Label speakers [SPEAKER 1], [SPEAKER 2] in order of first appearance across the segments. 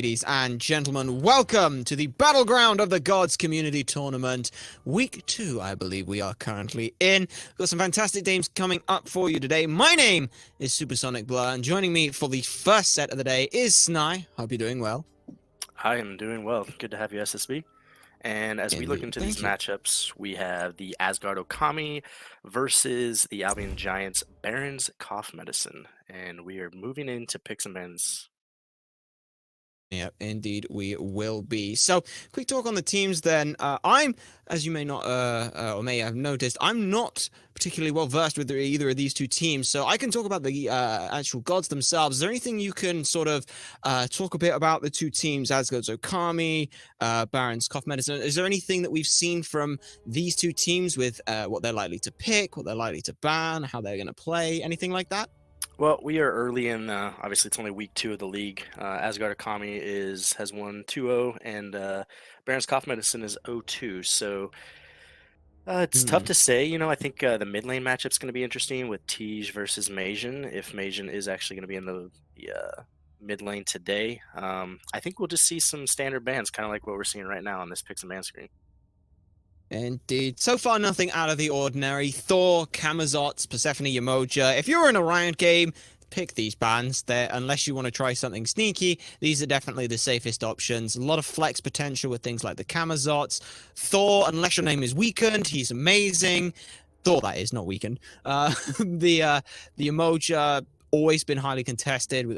[SPEAKER 1] Ladies and gentlemen, welcome to the Battleground of the Gods Community Tournament. Week 2, I believe we are currently in. We've got some fantastic games coming up for you today. My name is Supersonic Blur, and joining me for the first set of the day is Sny. Hope you're doing well.
[SPEAKER 2] I am doing well. Good to have you, SSB. And as we look
[SPEAKER 1] Indeed.
[SPEAKER 2] into these
[SPEAKER 1] Thank you.
[SPEAKER 2] matchups, we have the Asgard Okami versus the Albion Giants Baron's Cough Medicine. And we are moving into picks and bans.
[SPEAKER 1] Yeah, indeed we will be. So, quick talk on the teams then. I'm, as you may not, or may have noticed, I'm not particularly well versed with either of these two teams, so I can talk about the actual gods themselves. Is there anything you can sort of talk a bit about the two teams, Asgard's Okami, Baron's Cough Medicine? Is there anything that we've seen from these two teams with what they're likely to pick, what they're likely to ban, how they're going to play, anything like that?
[SPEAKER 2] Well, we are early in, obviously it's only week 2 of the league. Asgard Okami has won 2-0, and Baron's Cough Medicine is 0-2. So it's tough to say. I think the mid lane matchup's going to be interesting with Tej versus Majin. If Majin is actually going to be in the mid lane today, I think we'll just see some standard bans, kind of like what we're seeing right now on this picks and ban screen.
[SPEAKER 1] Indeed. So far, nothing out of the ordinary. Thor, Camazotz, Persephone, Yamoja. If you're in a Riot game, pick these bans. Unless you want to try something sneaky, these are definitely the safest options. A lot of flex potential with things like the Camazotz. Thor, unless your name is weakened, he's amazing. Thor, that is, not weakened. The Yamoja, always been highly contested,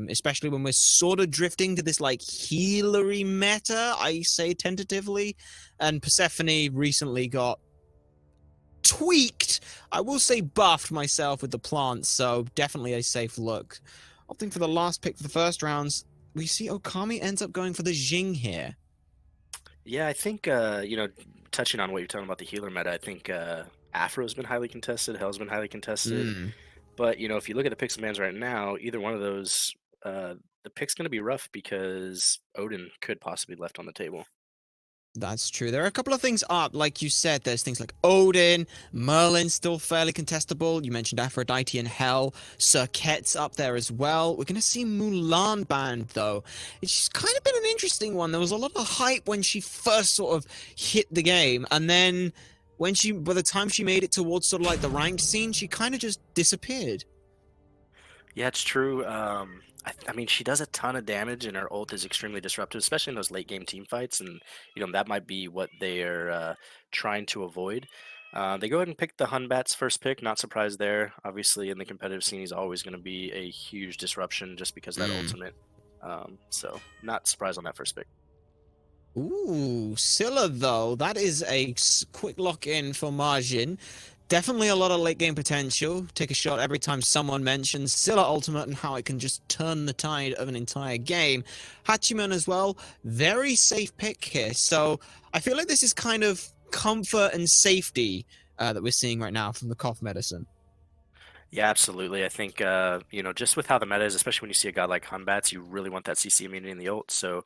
[SPEAKER 1] especially when we're sort of drifting to this like healery meta, I say tentatively. And Persephone recently got tweaked. I will say buffed myself with the plants, so definitely a safe look. Opting for the last pick for the first rounds, we see Okami ends up going for the Jing here.
[SPEAKER 2] Yeah, I think, touching on what you're talking about the healer meta, I think Afro's been highly contested, Hell's been highly contested. But, if you look at the picks and bans right now, either one of those, the pick's going to be rough because Odin could possibly be left on the table.
[SPEAKER 1] That's true. There are a couple of things up. Like you said, there's things like Odin, Merlin still fairly contestable. You mentioned Aphrodite and Hell. Serket's up there as well. We're going to see Mulan banned, though. It's kind of been an interesting one. There was a lot of hype when she first sort of hit the game. And then by the time she made it towards sort of like the ranked scene, she kind of just disappeared.
[SPEAKER 2] Yeah, it's true. I mean, she does a ton of damage, and her ult is extremely disruptive, especially in those late game team fights. And that might be what they are trying to avoid. They go ahead and pick the Hunbat's first pick. Not surprised there. Obviously, in the competitive scene, he's always going to be a huge disruption just because of that ultimate. So not surprised on that first pick.
[SPEAKER 1] Ooh, Scylla, though. That is a quick lock-in for Margin. Definitely a lot of late game potential. Take a shot every time someone mentions Scylla Ultimate and how it can just turn the tide of an entire game. Hachiman as well. Very safe pick here. So I feel like this is kind of comfort and safety that we're seeing right now from the Cough Medicine.
[SPEAKER 2] Yeah, absolutely. I think, just with how the meta is, especially when you see a god like Hunbats, you really want that CC immunity in the ult. So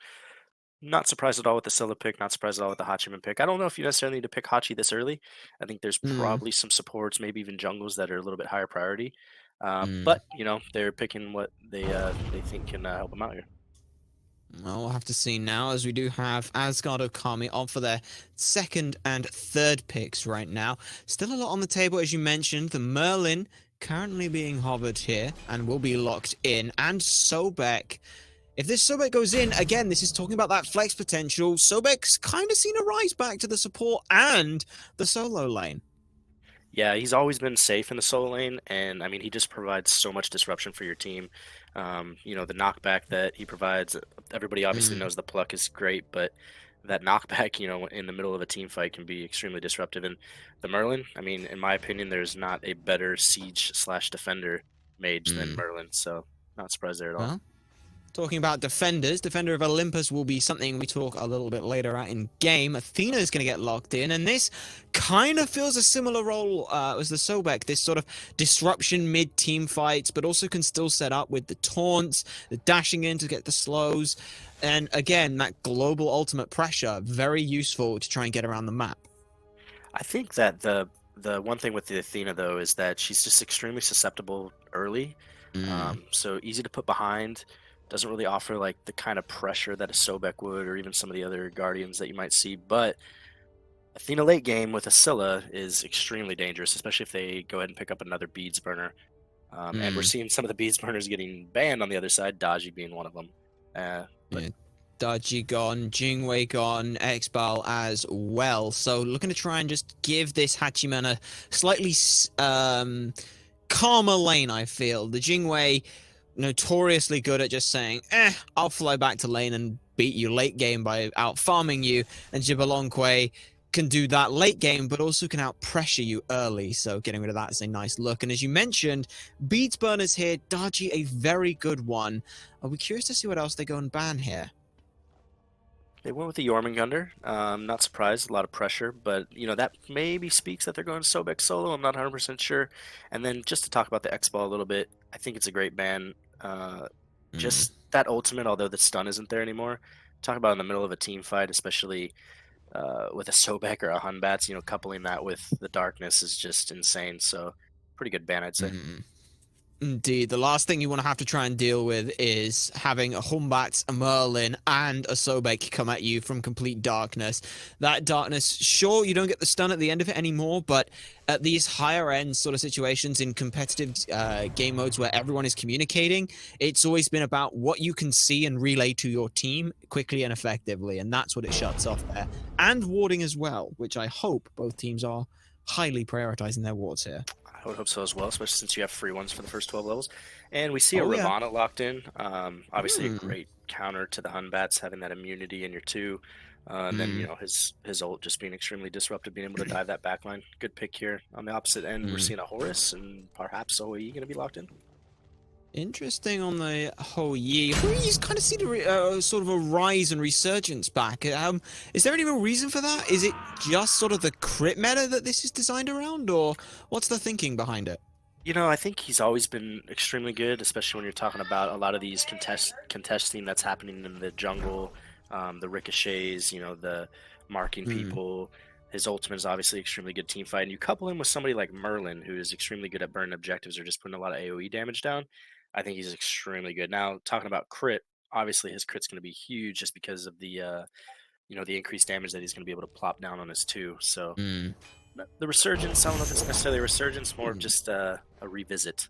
[SPEAKER 2] not surprised at all with the Scylla pick, not surprised at all with the Hachiman pick. I don't know if you necessarily need to pick Hachi this early. I think there's probably some supports, maybe even jungles that are a little bit higher priority. But, they're picking what they think can help them out here.
[SPEAKER 1] Well, we'll have to see now, as we do have Asgard Okami on for their second and third picks right now. Still a lot on the table, as you mentioned. The Merlin currently being hovered here and will be locked in. And Sobek. If this Sobek goes in, again, this is talking about that flex potential. Sobek's kind of seen a rise back to the support and the solo lane.
[SPEAKER 2] Yeah, he's always been safe in the solo lane, and I mean, he just provides so much disruption for your team. The knockback that he provides, everybody obviously knows the pluck is great, but that knockback, in the middle of a team fight can be extremely disruptive. And the Merlin, I mean, in my opinion, there's not a better siege/defender mage than Merlin, so not surprised there at all.
[SPEAKER 1] Well, talking about defenders, Defender of Olympus will be something we talk a little bit later out in game. Athena is going to get locked in, and this kind of feels a similar role as the Sobek, this sort of disruption mid-team fights, but also can still set up with the taunts, the dashing in to get the slows, and again, that global ultimate pressure, very useful to try and get around the map.
[SPEAKER 2] I think that the one thing with the Athena, though, is that she's just extremely susceptible early. So easy to put behind. Doesn't really offer like the kind of pressure that a Sobek would, or even some of the other Guardians that you might see. But Athena late game with a Scylla is extremely dangerous, especially if they go ahead and pick up another Beads burner. And we're
[SPEAKER 1] Mm.
[SPEAKER 2] seeing some of the Beads burners getting banned on the other side, Dodgy being one of them. But
[SPEAKER 1] Yeah. Daji gone, Jingwei gone, Xbal as well. So looking to try and just give this Hachiman a slightly calmer lane, I feel. The Jingwei, notoriously good at just saying, I'll fly back to lane and beat you late game by out farming you, and Jibalonkwe can do that late game, but also can out pressure you early. So getting rid of that is a nice look. And as you mentioned, Beads burners here, Daji a very good one. Are we curious to see what else they go and ban here?
[SPEAKER 2] they went with the Jormungandr. Not surprised, a lot of pressure, but that maybe speaks that they're going Sobek solo. I'm not 100% sure. And then just to talk about the X-Ball a little bit, I think it's a great ban. Just that ultimate, although the stun isn't there anymore. Talk about in the middle of a team fight, especially with a Sobek or a Hunbats, coupling that with the darkness is just insane. So pretty good ban, I'd say.
[SPEAKER 1] Indeed, the last thing you want to have to try and deal with is having a Humbat, a Merlin, and a Sobek come at you from complete darkness. That darkness, sure, you don't get the stun at the end of it anymore, but at these higher end sort of situations in competitive game modes where everyone is communicating, it's always been about what you can see and relay to your team quickly and effectively, and that's what it shuts off there. And warding as well, which I hope both teams are highly prioritizing their wards here.
[SPEAKER 2] I would hope so as well, especially since you have free ones for the first 12 levels. And we see a
[SPEAKER 1] Oh, yeah.
[SPEAKER 2] Ravana locked in. Obviously, a great counter to the Hunbats, having that immunity in your 2. And then, his ult just being extremely disruptive, being able to dive that backline. Good pick here. On the opposite end, we're seeing a Horus and perhaps OE going to be locked in.
[SPEAKER 1] Interesting on the Hou Yi. Hou Yi's kind of seen a sort of a rise and resurgence back. Is there any real reason for that? Is it just sort of the crit meta that this is designed around, or what's the thinking behind it?
[SPEAKER 2] I think he's always been extremely good, especially when you're talking about a lot of these contesting that's happening in the jungle, the ricochets, the marking people. His ultimate is obviously extremely good team fight, and you couple him with somebody like Merlin, who is extremely good at burning objectives or just putting a lot of AoE damage down. I think he's extremely good. Now, talking about crit, obviously his crit's going to be huge just because of the the increased damage that he's going to be able to plop down on his 2. So the resurgence, I don't know if it's necessarily a resurgence, more of just a revisit.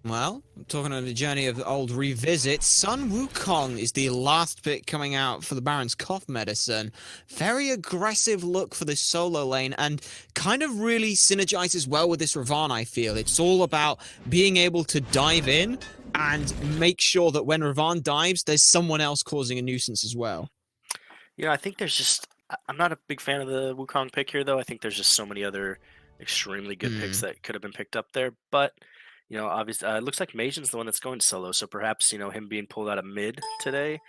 [SPEAKER 1] Well, talking on the journey of old revisits, Sun Wukong is the last pick coming out for the Baron's cough medicine. Very aggressive look for this solo lane, and kind of really synergizes well with this Ravan, I feel. It's all about being able to dive in and make sure that when Ravan dives, there's someone else causing a nuisance as well.
[SPEAKER 2] I think there's just... I'm not a big fan of the Wukong pick here, though. I think there's just so many other extremely good picks that could have been picked up there, but... obviously, it looks like Majin's the one that's going solo, so perhaps, him being pulled out of mid today,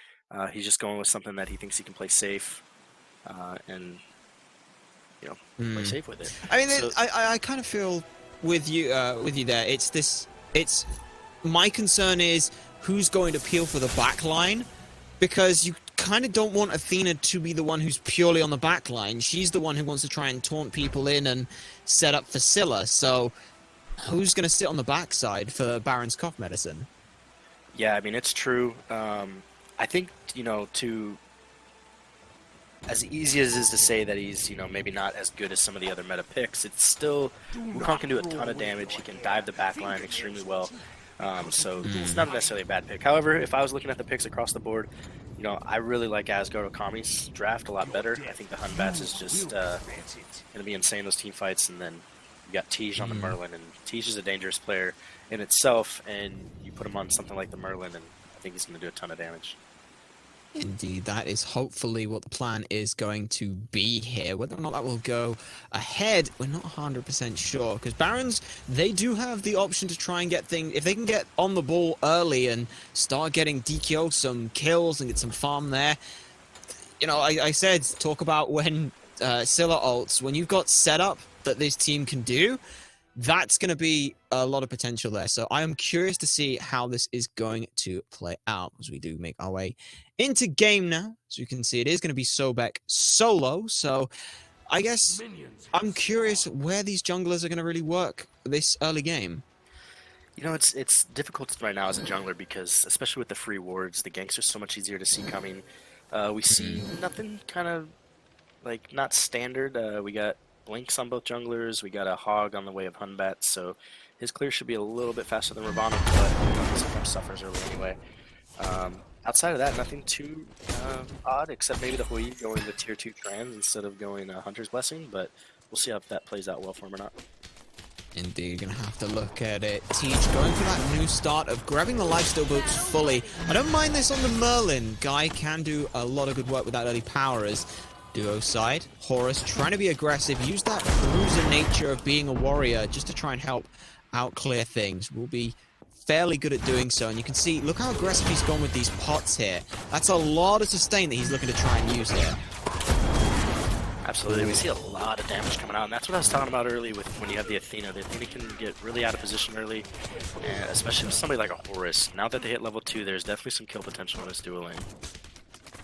[SPEAKER 2] he's just going with something that he thinks he can play safe, and, play safe with it.
[SPEAKER 1] I mean, I kind of feel with you there. It's my concern is who's going to peel for the back line, because you kind of don't want Athena to be the one who's purely on the back line. She's the one who wants to try and taunt people in and set up for Scylla, so... who's going to sit on the backside for Baron's cough medicine?
[SPEAKER 2] Yeah, I mean, it's true. I think, to... as easy as it is to say that he's, maybe not as good as some of the other meta picks, it's still... Wukong can do a ton of damage. He can dive the backline extremely well. So it's not necessarily a bad pick. However, if I was looking at the picks across the board, I really like Asgard Okami's draft a lot better. I think the Hunbats is just going to be insane, those team fights, and then... you got Tej on the Merlin, and Tej is a dangerous player in itself, and you put him on something like the Merlin, and I think he's going to do a ton of damage.
[SPEAKER 1] Indeed, that is hopefully what the plan is going to be here. Whether or not that will go ahead, we're not 100% sure, because Barons, they do have the option to try and get things... if they can get on the ball early and start getting DQ'd some kills and get some farm there. I said, talk about when Scylla ults, when you've got setup that this team can do, that's going to be a lot of potential there. So I am curious to see how this is going to play out as we do make our way into game now. As you can see, it is going to be Sobek solo. So I guess I'm curious where these junglers are going to really work this early game.
[SPEAKER 2] You know, it's difficult right now as a jungler because, especially with the free wards, the ganks are so much easier to see coming. We see nothing kind of like not standard. We got blinks on both junglers. We got a hog on the way of Hunbat, so his clear should be a little bit faster than Ravana, but he sometimes suffers early anyway. Outside of that, nothing too odd, except maybe the Hui going with tier 2 trans instead of going Hunter's Blessing, but we'll see if that plays out well for him or not.
[SPEAKER 1] Indeed, gonna have to look at it. Teach going for that new start of grabbing the lifesteal boots fully. I don't mind this on the Merlin. Guy can do a lot of good work with that early power as duo side. Horus trying to be aggressive, use that bruiser nature of being a warrior just to try and help out clear things. Will be fairly good at doing so, and you can see, look how aggressive he's gone with these pots here. That's a lot of sustain that he's looking to try and use here.
[SPEAKER 2] Absolutely, we see a lot of damage coming out, and that's what I was talking about earlier with when you have the Athena. The Athena can get really out of position early, and especially with somebody like a Horus. Now that they hit level 2, there's definitely some kill potential in this duo lane.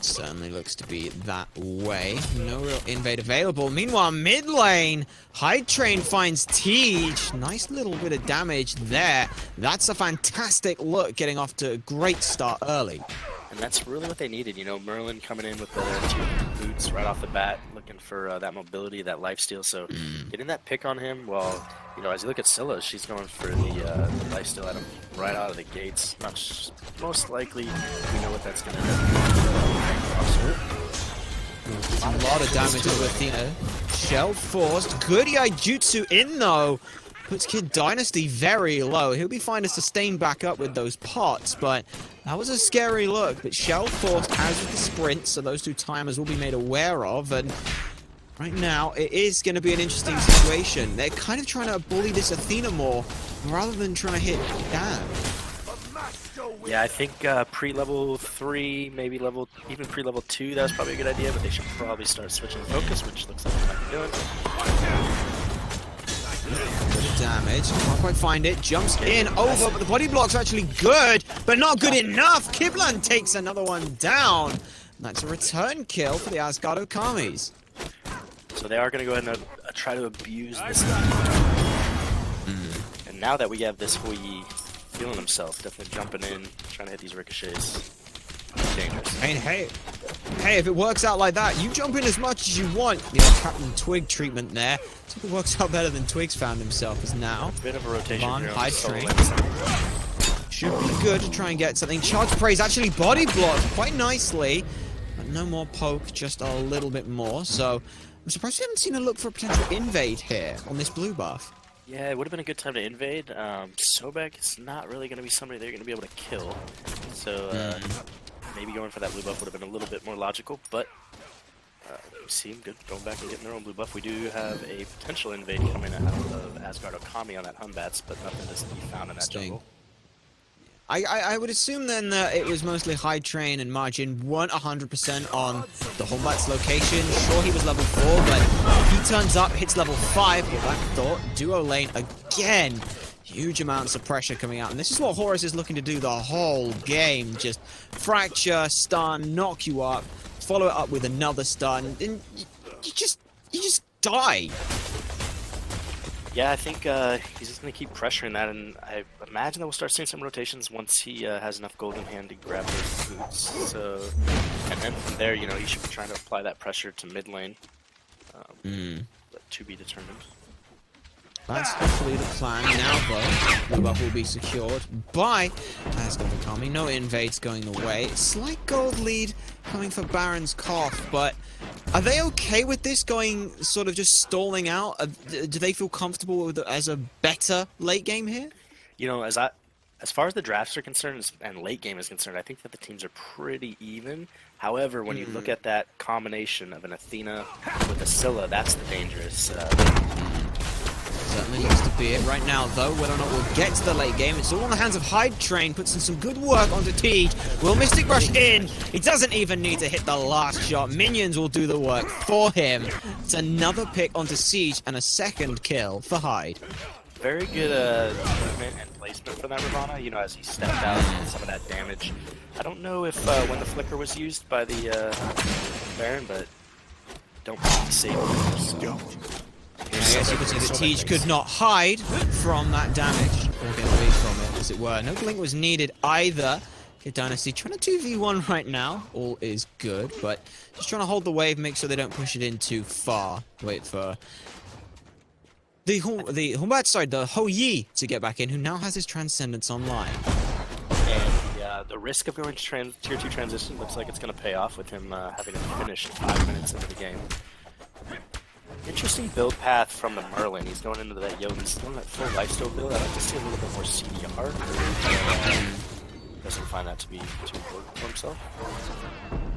[SPEAKER 1] Certainly looks to be that way. No real invade available. Meanwhile, mid lane, Hyde Train finds Tej. Nice little bit of damage there. That's a fantastic look, getting off to a great start early.
[SPEAKER 2] And that's really what they needed, you know, Merlin coming in with the 2 boots right off the bat, looking for that mobility, that lifesteal. So getting that pick on him, well, you know, as you look at Scylla, she's going for the lifesteal at him right out of the gates. Most likely, we know what that's going to do.
[SPEAKER 1] A lot of damage to Athena. Shell forced. Good Yaijutsu in though. Puts Kid Dynasty very low. He'll be fine to sustain back up with those pots, but that was a scary look. But Shell forced as with the sprint, so those 2 timers will be made aware of. And right now, it is going to be an interesting situation. They're kind of trying to bully this Athena more, rather than trying to hit down.
[SPEAKER 2] Yeah, I think pre-level 3, maybe even pre-level 2, that was probably a good idea, but they should probably start switching focus, which looks like they might be doing.
[SPEAKER 1] Good damage. Can't quite find it. Jumps in over, but the body block's actually good, but not good enough. Kiblan takes another one down. That's a return kill for the Asgard Okamis.
[SPEAKER 2] So they are going to go ahead and try to abuse this. And now that we have this Hui feeling himself, definitely jumping in, trying to hit these ricochets. Dangerous.
[SPEAKER 1] I mean, hey, if it works out like that, you jump in as much as you want. The old Captain Twig treatment there. So it works out better than Twig's found himself as now.
[SPEAKER 2] Bit of a rotation
[SPEAKER 1] Von,
[SPEAKER 2] here.
[SPEAKER 1] Hyde Train. Should be good to try and get something. Charge Praise actually body blocked quite nicely. But no more poke, just a little bit more. So I'm surprised we haven't seen a look for a potential invade here on this blue buff.
[SPEAKER 2] Yeah, it would have been a good time to invade. Sobek is not really going to be somebody they're going to be able to kill. So maybe going for that blue buff would have been a little bit more logical, but we see him good going back and getting their own blue buff. We do have a potential invade coming out of Asgard Okami on that Humbats, but nothing is to be found in that jungle.
[SPEAKER 1] I would assume then that it was mostly Hyde Train and Margin weren't 100% on the Humbats location. Sure, he was level 4, but he turns up, hits level 5 with that thought. Duo lane again. Huge amounts of pressure coming out. And this is what Horus is looking to do the whole game. Just fracture, stun, knock you up, follow it up with another stun, and you just die.
[SPEAKER 2] Yeah, I think he's just going to keep pressuring that, and I imagine that we'll start seeing some rotations once he has enough gold in hand to grab those boots. So, and then from there, you know, he should be trying to apply that pressure to mid lane. But to be determined.
[SPEAKER 1] That's hopefully the plan now, though. Blue buff will be secured by Asgard Okami. No invades going away. Slight gold lead coming for Baron's Cough, but are they okay with this going sort of just stalling out? Do they feel comfortable with it as a better late game here?
[SPEAKER 2] You know, as far as the drafts are concerned and late game is concerned, I think that the teams are pretty even. However, when you look at that combination of an Athena with a Scylla, that's the dangerous.
[SPEAKER 1] Certainly looks to be it right now, though. Whether or not we'll get to the late game, it's all in the hands of Hyde Train. Puts in some good work onto Tej. Will Mystic Rush in? He doesn't even need to hit the last shot. Minions will do the work for him. It's another pick onto Siege and a second kill for Hyde.
[SPEAKER 2] Very good movement and placement for that Ravana, you know, as he stepped out and some of that damage. I don't know if when the flicker was used by the Baron, but don't save him.
[SPEAKER 1] I guess you could see that Tej could not hide from that damage or get away from it. as it were. No blink was needed either. Kid Dynasty trying to 2v1 right now. All is good, but just trying to hold the wave, make sure they don't push it in too far. Wait for the Ho Yi to get back in, who now has his Transcendence online.
[SPEAKER 2] And the risk of going to tier 2 transition looks like it's going to pay off with him having it finished 5 minutes into the game. Interesting build path from the Merlin. He's going into that He's going that full lifesteal build. I'd like to see a little bit more CDR. Doesn't find that to be too important for himself.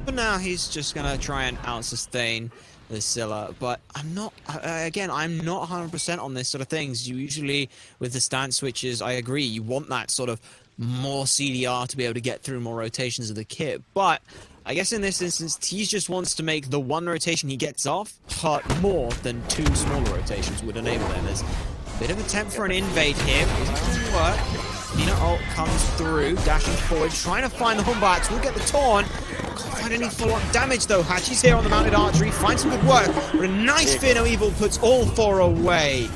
[SPEAKER 1] But now he's just going to try and out-sustain the Scylla, but I'm not, again, I'm not 100% on this sort of things. You usually, with the stance switches, I agree, you want that sort of more CDR to be able to get through more rotations of the kit, but I guess in this instance, Tease just wants to make the one rotation he gets off hurt more than 2 smaller rotations would enable him. There's a bit of attempt for an invade here, but isn't going to work. Nina ult comes through, dashing forward, trying to find the Humbats, will get the taunt. Can't find any follow-up damage though. Hachi's here on the mounted archery, finds some good work, but a nice Fear No Evil puts all 4 away.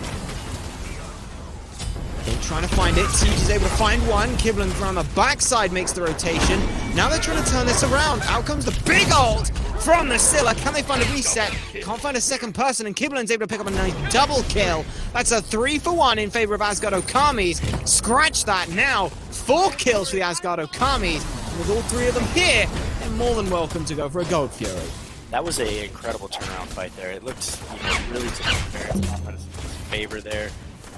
[SPEAKER 1] They're trying to find it, Siege is able to find one, Kibblin around the backside makes the rotation. Now they're trying to turn this around, out comes the big ult from the Scylla. Can they find a reset? Can't find a second person, and Kibblin's able to pick up a nice double kill. That's a 3-for-1 in favor of Asgard Okami's. Scratch that now. 4 kills for the Asgard Okami's. And with all 3 of them here, they're more than welcome to go for a Gold Fury.
[SPEAKER 2] That was an incredible turnaround fight there. It looked really to Baron's favor there.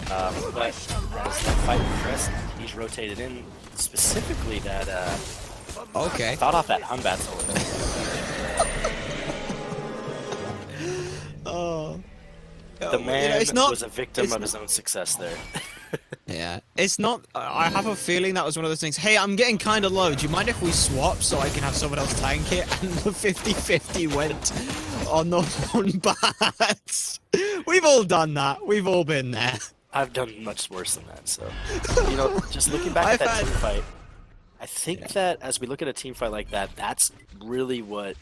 [SPEAKER 2] But as the fight progressed, he's rotated in specifically that
[SPEAKER 1] okay.
[SPEAKER 2] Thought off that Humbat's a little bit.
[SPEAKER 1] Oh.
[SPEAKER 2] The man was a victim of his own success there.
[SPEAKER 1] Yeah, it's not. I have a feeling that was one of those things. Hey, I'm getting kind of low. Do you mind if we swap so I can have someone else tank it? And the 50-50 went on the Humbats. We've all done that. We've all been there.
[SPEAKER 2] I've done much worse than that, so just looking back at that team fight, I think that as we look at a team fight like that, that's really what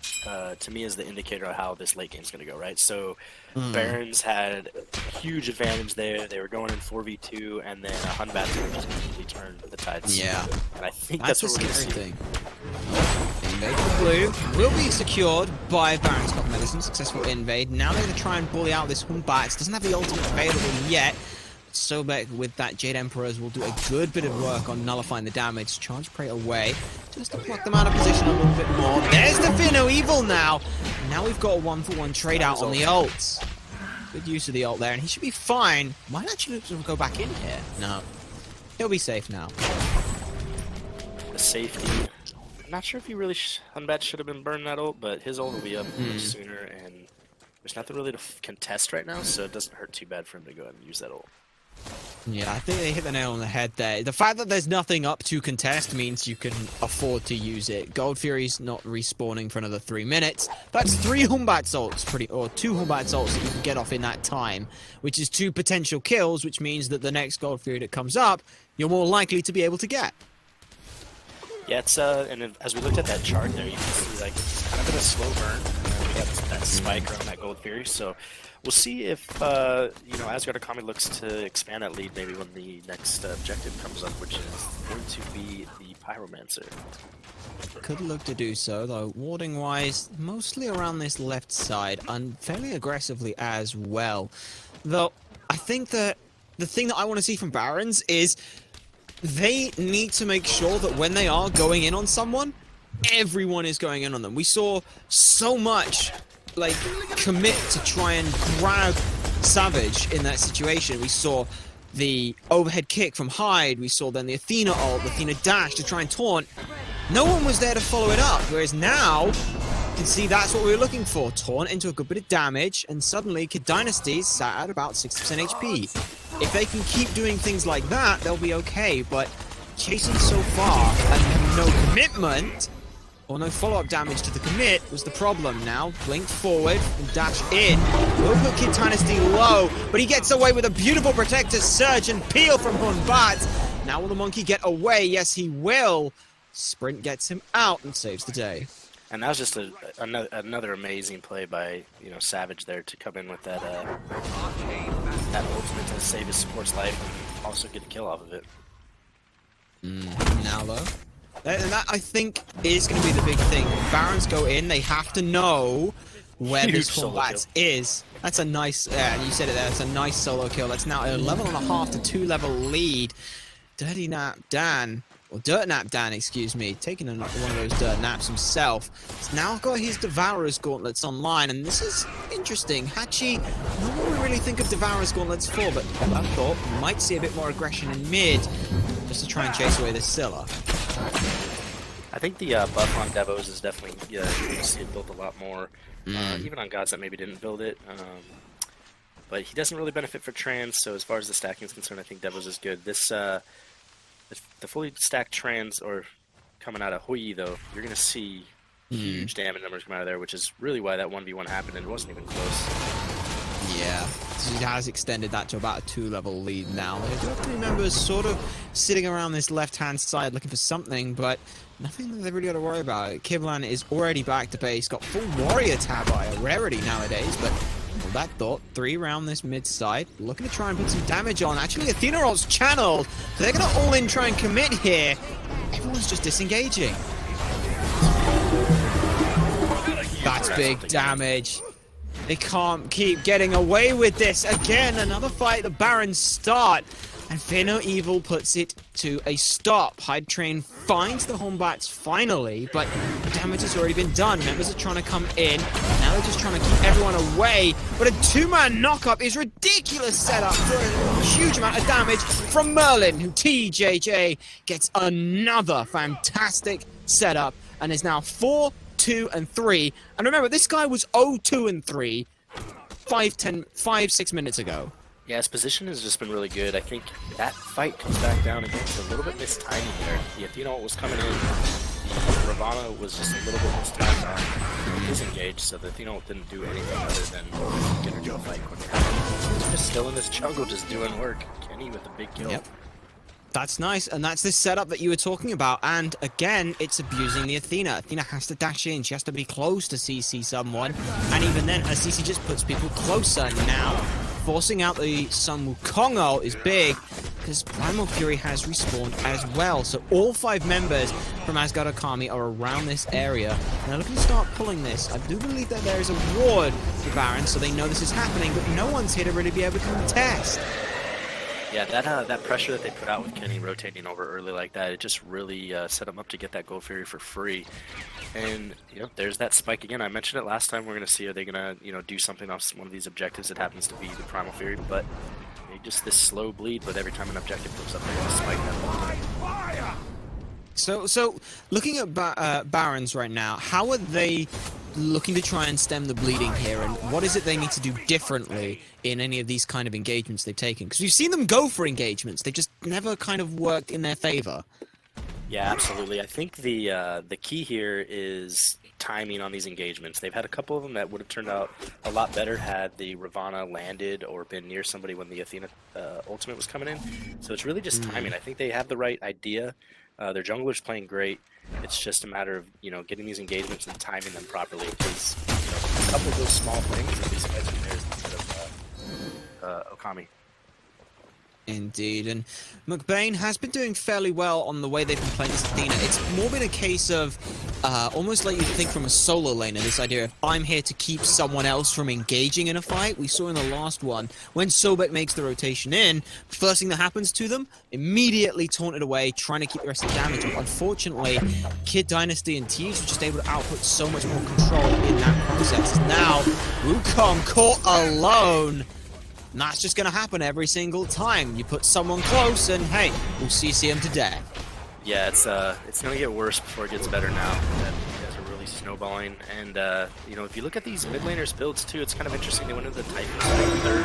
[SPEAKER 2] to me is the indicator of how this late game is going to go, right? So Barons had a huge advantage there. They were going in 4v2, and then Hunbat just completely turned the tides.
[SPEAKER 1] Yeah,
[SPEAKER 2] and I think that's what we're going to see.
[SPEAKER 1] Thing. Invade for blue will be secured by Baron's Cop Medicine. Successful invade. Now they're going to try and bully out this Humbat. Doesn't have the ultimate available yet. Sobek with that Jade Emperors will do a good bit of work on nullifying the damage. Charge Prey away, just to pluck them out of position a little bit more. There's the Fear No Evil now. Now we've got a 1-for-1 trade out on the ults. Good use of the ult there, and he should be fine. Might actually go back in here. No, he'll be safe now.
[SPEAKER 2] The safety. I'm not sure if he really Hunbat should have been burning that ult, but his ult will be up much sooner, and there's nothing really to contest right now, so it doesn't hurt too bad for him to go ahead and use that ult.
[SPEAKER 1] Yeah, I think they hit the nail on the head there. The fact that there's nothing up to contest means you can afford to use it. Gold Fury's not respawning for another 3 minutes. That's 3 Humbat ults, or 2 Humbat ults that you can get off in that time, which is 2 potential kills, which means that the next Gold Fury that comes up, you're more likely to be able to get.
[SPEAKER 2] Yeah, it's and as we looked at that chart there, you can see like it's kind of been a slow burn. We got that spike around that Gold Fury, so we'll see if Asgard Okami looks to expand that lead maybe when the next objective comes up, which is going to be the Pyromancer.
[SPEAKER 1] Could look to do so, though warding wise, mostly around this left side, and fairly aggressively as well. Though I think that the thing that I want to see from Barons is they need to make sure that when they are going in on someone, everyone is going in on them. We saw so much like commit to try and grab Savage in that situation. We saw the overhead kick from Hyde. We saw then the Athena ult, the Athena dash to try and taunt. No one was there to follow it up, whereas now you can see that's what we were looking for. Taunt into a good bit of damage, and suddenly Kid Dynasty's sat at about 60% HP. If they can keep doing things like that, they'll be okay, but chasing so far and no commitment, or no follow-up damage to the commit, was the problem. Now, blink forward and dash in. Will put Kid Dynasty low, but he gets away with a beautiful Protector Surge and Peel from Hunbat. Now will the Monkey get away? Yes, he will. Sprint gets him out and saves the day.
[SPEAKER 2] And that was just another amazing play by Savage there to come in with that ultimate to save his support's life and also get a kill off of it.
[SPEAKER 1] Now though, and that I think is going to be the big thing. When Barons go in, they have to know where
[SPEAKER 2] Huge
[SPEAKER 1] this
[SPEAKER 2] solo
[SPEAKER 1] combat is. That's a nice, you said it there, that's a nice solo kill. That's now a 1.5 to 2 level lead. Dirty Nap Dan, or Dirt Nap Dan, excuse me, taking one of those dirt naps himself. He's now got his Devourer's Gauntlets online, and this is interesting. Hachi, not what we really think of Devourer's Gauntlets for, but I thought we might see a bit more aggression in mid, just to try and chase away this Scylla.
[SPEAKER 2] I think the buff on Devos is definitely, you're going to see it built a lot more, even on gods that maybe didn't build it. But he doesn't really benefit for trans, so as far as the stacking is concerned, I think Devos is good. This, the fully stacked trans, or coming out of Hui, though, you're going to see huge damage numbers come out of there, which is really why that 1v1 happened, and it wasn't even close. Yeah,
[SPEAKER 1] so he has extended that to about a 2-level lead now. They do have 3 members sort of sitting around this left-hand side looking for something, but nothing that they've really got to worry about. Kivlan is already back to base, got full warrior Tabai, a rarity nowadays, but well, that thought, 3 around this mid side, looking to try and put some damage on. Actually, Athena ult's channeled, so they're going to all in try and commit here. Everyone's just disengaging. That's big damage. They can't keep getting away with this. Again, another fight, the Barons start. And Fear No Evil puts it to a stop. Hyde Train finds the Hombats finally, but the damage has already been done. Members are trying to come in. Now they're just trying to keep everyone away. But a 2-man knockup is ridiculous setup for a huge amount of damage from Merlin, who TJJ gets another fantastic setup and is now 4, 2, and 3. And remember, this guy was 0-2 and 3 5-6 minutes ago.
[SPEAKER 2] Yeah, his position has just been really good. I think that fight comes back down again. It's a little bit mistiming there. The Athena ult was coming in. The Ravana was just a little bit mistimed. Disengaged, so the Athena ult didn't do anything other than get her to a fight quicker. He's just still in this jungle, just doing work. Kenny with a big kill.
[SPEAKER 1] Yep. That's nice, and that's the setup that you were talking about. And again, it's abusing the Athena. Athena has to dash in. She has to be close to CC someone. And even then, CC just puts people closer now. Forcing out the Sun Wukong is big, because Primal Fury has respawned as well. So all 5 members from Asgard Okami are around this area, and they're looking to start pulling this. I do believe that there is a ward for Baron, so they know this is happening, but no one's here to really be able to contest.
[SPEAKER 2] Yeah, that pressure that they put out with Kenny rotating over early like that, it just really set him up to get that Gold Fury for free. And there's that spike again. I mentioned it last time. We're gonna see, are they gonna do something off one of these objectives that happens to be the Primal Fury, but just this slow bleed. But every time an objective comes up, they're gonna spike that.
[SPEAKER 1] So looking at Barons right now, how are they looking to try and stem the bleeding here, and what is it they need to do differently in any of these kind of engagements they've taken? Because we've seen them go for engagements, they just never kind of worked in their favor.
[SPEAKER 2] Yeah, absolutely. I think the key here is timing on these engagements. They've had a couple of them that would have turned out a lot better had the Ravana landed or been near somebody when the Athena ultimate was coming in. So it's really just timing. I think they have the right idea. Their jungler's playing great. It's just a matter of getting these engagements and timing them properly. Because a couple of those small things, at least guys there instead of Okami.
[SPEAKER 1] Indeed, and McBain has been doing fairly well on the way they've been playing this Athena. It's more been a case of almost like you'd think from a solo laner, this idea of I'm here to keep someone else from engaging in a fight. We saw in the last one, when Sobek makes the rotation in, first thing that happens to them, immediately taunted away, trying to keep the rest of the damage up. Unfortunately, Kid Dynasty and Thieves were just able to output so much more control in that process. Now, Wukong caught alone. And that's just going to happen every single time. You put someone close and, hey, we'll CC him to death.
[SPEAKER 2] Yeah, it's going to get worse before it gets better now. You guys are really snowballing. And, if you look at these mid laners builds, too, it's kind of interesting. They went into the Typhus third.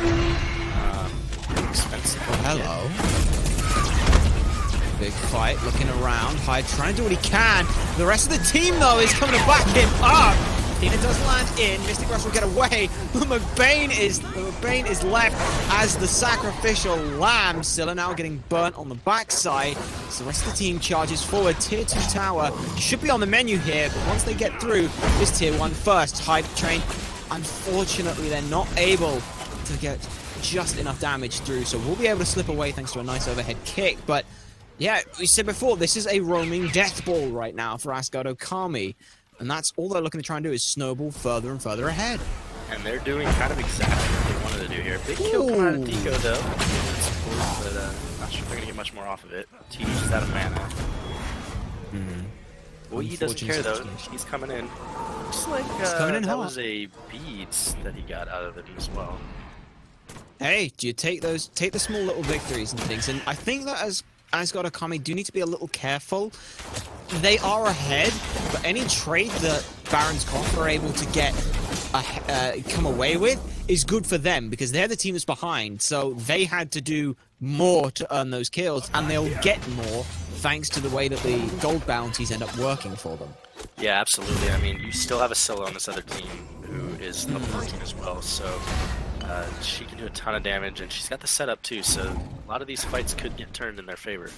[SPEAKER 2] Expensive.
[SPEAKER 1] Hello. Big fight, looking around. Hyde trying to do what he can. The rest of the team, though, is coming to back him up. Athena does land in, Mystic Rush will get away, but McBain is left as the sacrificial lamb. Scylla now getting burnt on the backside, so the rest of the team charges forward. Tier 2 tower should be on the menu here, but once they get through, is Tier 1 first. Hyde Train, unfortunately, they're not able to get just enough damage through, so we'll be able to slip away thanks to a nice overhead kick, but Yeah, we said before, this is a roaming death ball right now for Asgard Okami. And that's all they're looking to try and do is snowball further and further ahead.
[SPEAKER 2] And they're doing kind of exactly what they wanted to do here. Big kill coming out of Deco, though. But not sure if they're going to get much more off of it. TD's just out of mana. Well, he doesn't care, though. He's coming in. Looks like that was a beads that he got out of it as well.
[SPEAKER 1] Hey, do you take the small little victories and things? And I think that as Asgard Okami do need to be a little careful. They are ahead, but any trade that Baron's Cough are able to get come away with is good for them because they're the team that's behind. So they had to do more to earn those kills, and they'll get more thanks to the way that the gold bounties end up working for them.
[SPEAKER 2] Yeah, absolutely. I mean, you still have a Scylla on this other team who is level 14 as well, so she can do a ton of damage, and she's got the setup too, so a lot of these fights could get turned in their favor.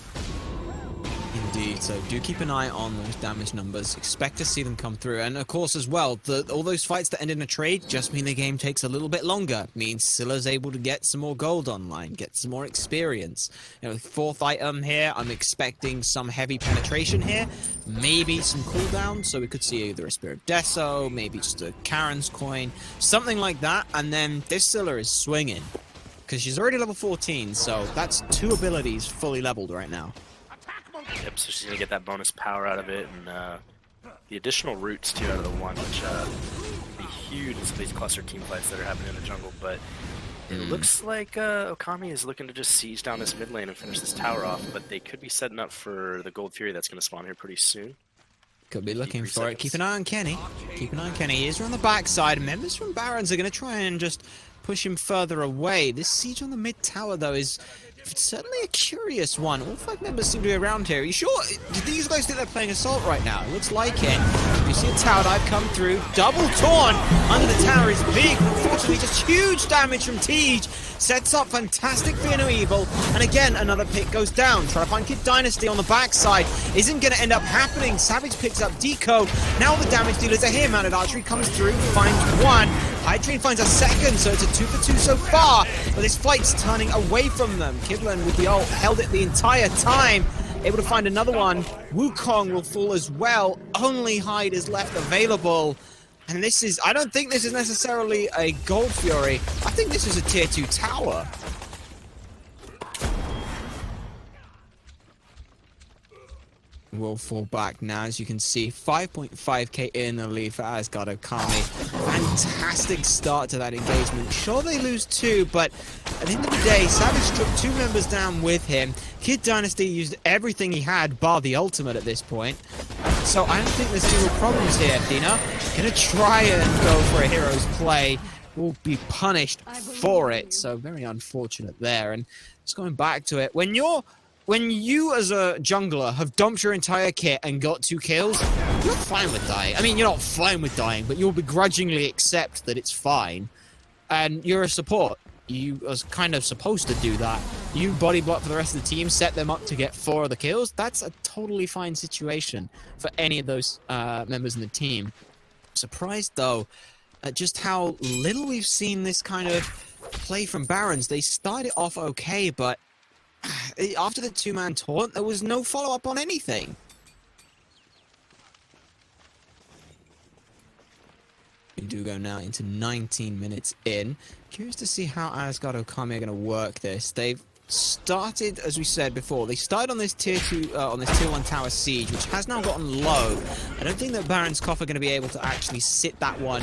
[SPEAKER 1] Indeed, so do keep an eye on those damage numbers. Expect to see them come through. And of course as well, all those fights that end in a trade just mean the game takes a little bit longer. Means Scylla's able to get some more gold online, get some more experience. You know, fourth item here, I'm expecting some heavy penetration here. Maybe some cooldown, so we could see either a Spirit Deso, maybe just a Karen's coin, something like that. And then this Scylla is swinging. Because she's already level 14, so that's 2 abilities fully leveled right now.
[SPEAKER 2] Yep, so she's going to get that bonus power out of it, and the additional roots too out of the one, which would be huge in some of these cluster team fights that are happening in the jungle. But it looks like Okami is looking to just siege down this mid lane and finish this tower off, but they could be setting up for the Gold Fury that's going to spawn here pretty soon.
[SPEAKER 1] Could be looking for it. Keep an eye on Kenny. Keep an eye on Kenny. He is on the backside. Members from Barons are going to try and just push him further away. This siege on the mid tower, though, is certainly a curious one. All 5 members seem to be around here. Are you sure? Do these guys think they're playing Assault right now? It looks like it. You see a tower dive come through. Double Taunt under the tower is big. Unfortunately, just huge damage from Tej. Sets up fantastic Fear No Evil. And again, another pick goes down. Try to find Kid Dynasty on the backside. Isn't going to end up happening. Savage picks up Deco. Now the damage dealers are here. Mounted Archery comes through, finds one. Hydrain finds a second, so it's a 2 for 2 so far. But this fight's turning away from them. Kidland with the ult held it the entire time. Able to find another one. Wukong will fall as well. Only Hyde is left available. And this is, I don't think this is necessarily a Gold Fury. I think this is a tier 2 tower. Will fall back now, as you can see. 5.5k in the lead for Asgard Okami. Fantastic start to that engagement. Sure, they lose 2, but at the end of the day, Savage struck 2 members down with him. Kid Dynasty used everything he had, bar the ultimate at this point. So I don't think there's any real problems here. Dina gonna try and go for a hero's play. Will be punished for it. So very unfortunate there. And just going back to it, when you as a jungler have dumped your entire kit and got 2 kills, you're fine with dying. I mean, you're not fine with dying, but you'll begrudgingly accept that it's fine. And you're a support. You are kind of supposed to do that. You body block for the rest of the team, set them up to get 4 of the kills. That's a totally fine situation for any of those members in the team. Surprised, though, at just how little we've seen this kind of play from Barons. They started off okay, but after the 2-man taunt, there was no follow-up on anything. We do go now into 19 minutes in. Curious to see how Asgard Okami are going to work this. They've started, as we said before, they started on this tier 2, on this tier 1 tower siege, which has now gotten low. I don't think that Baron's Cough are going to be able to actually sit that one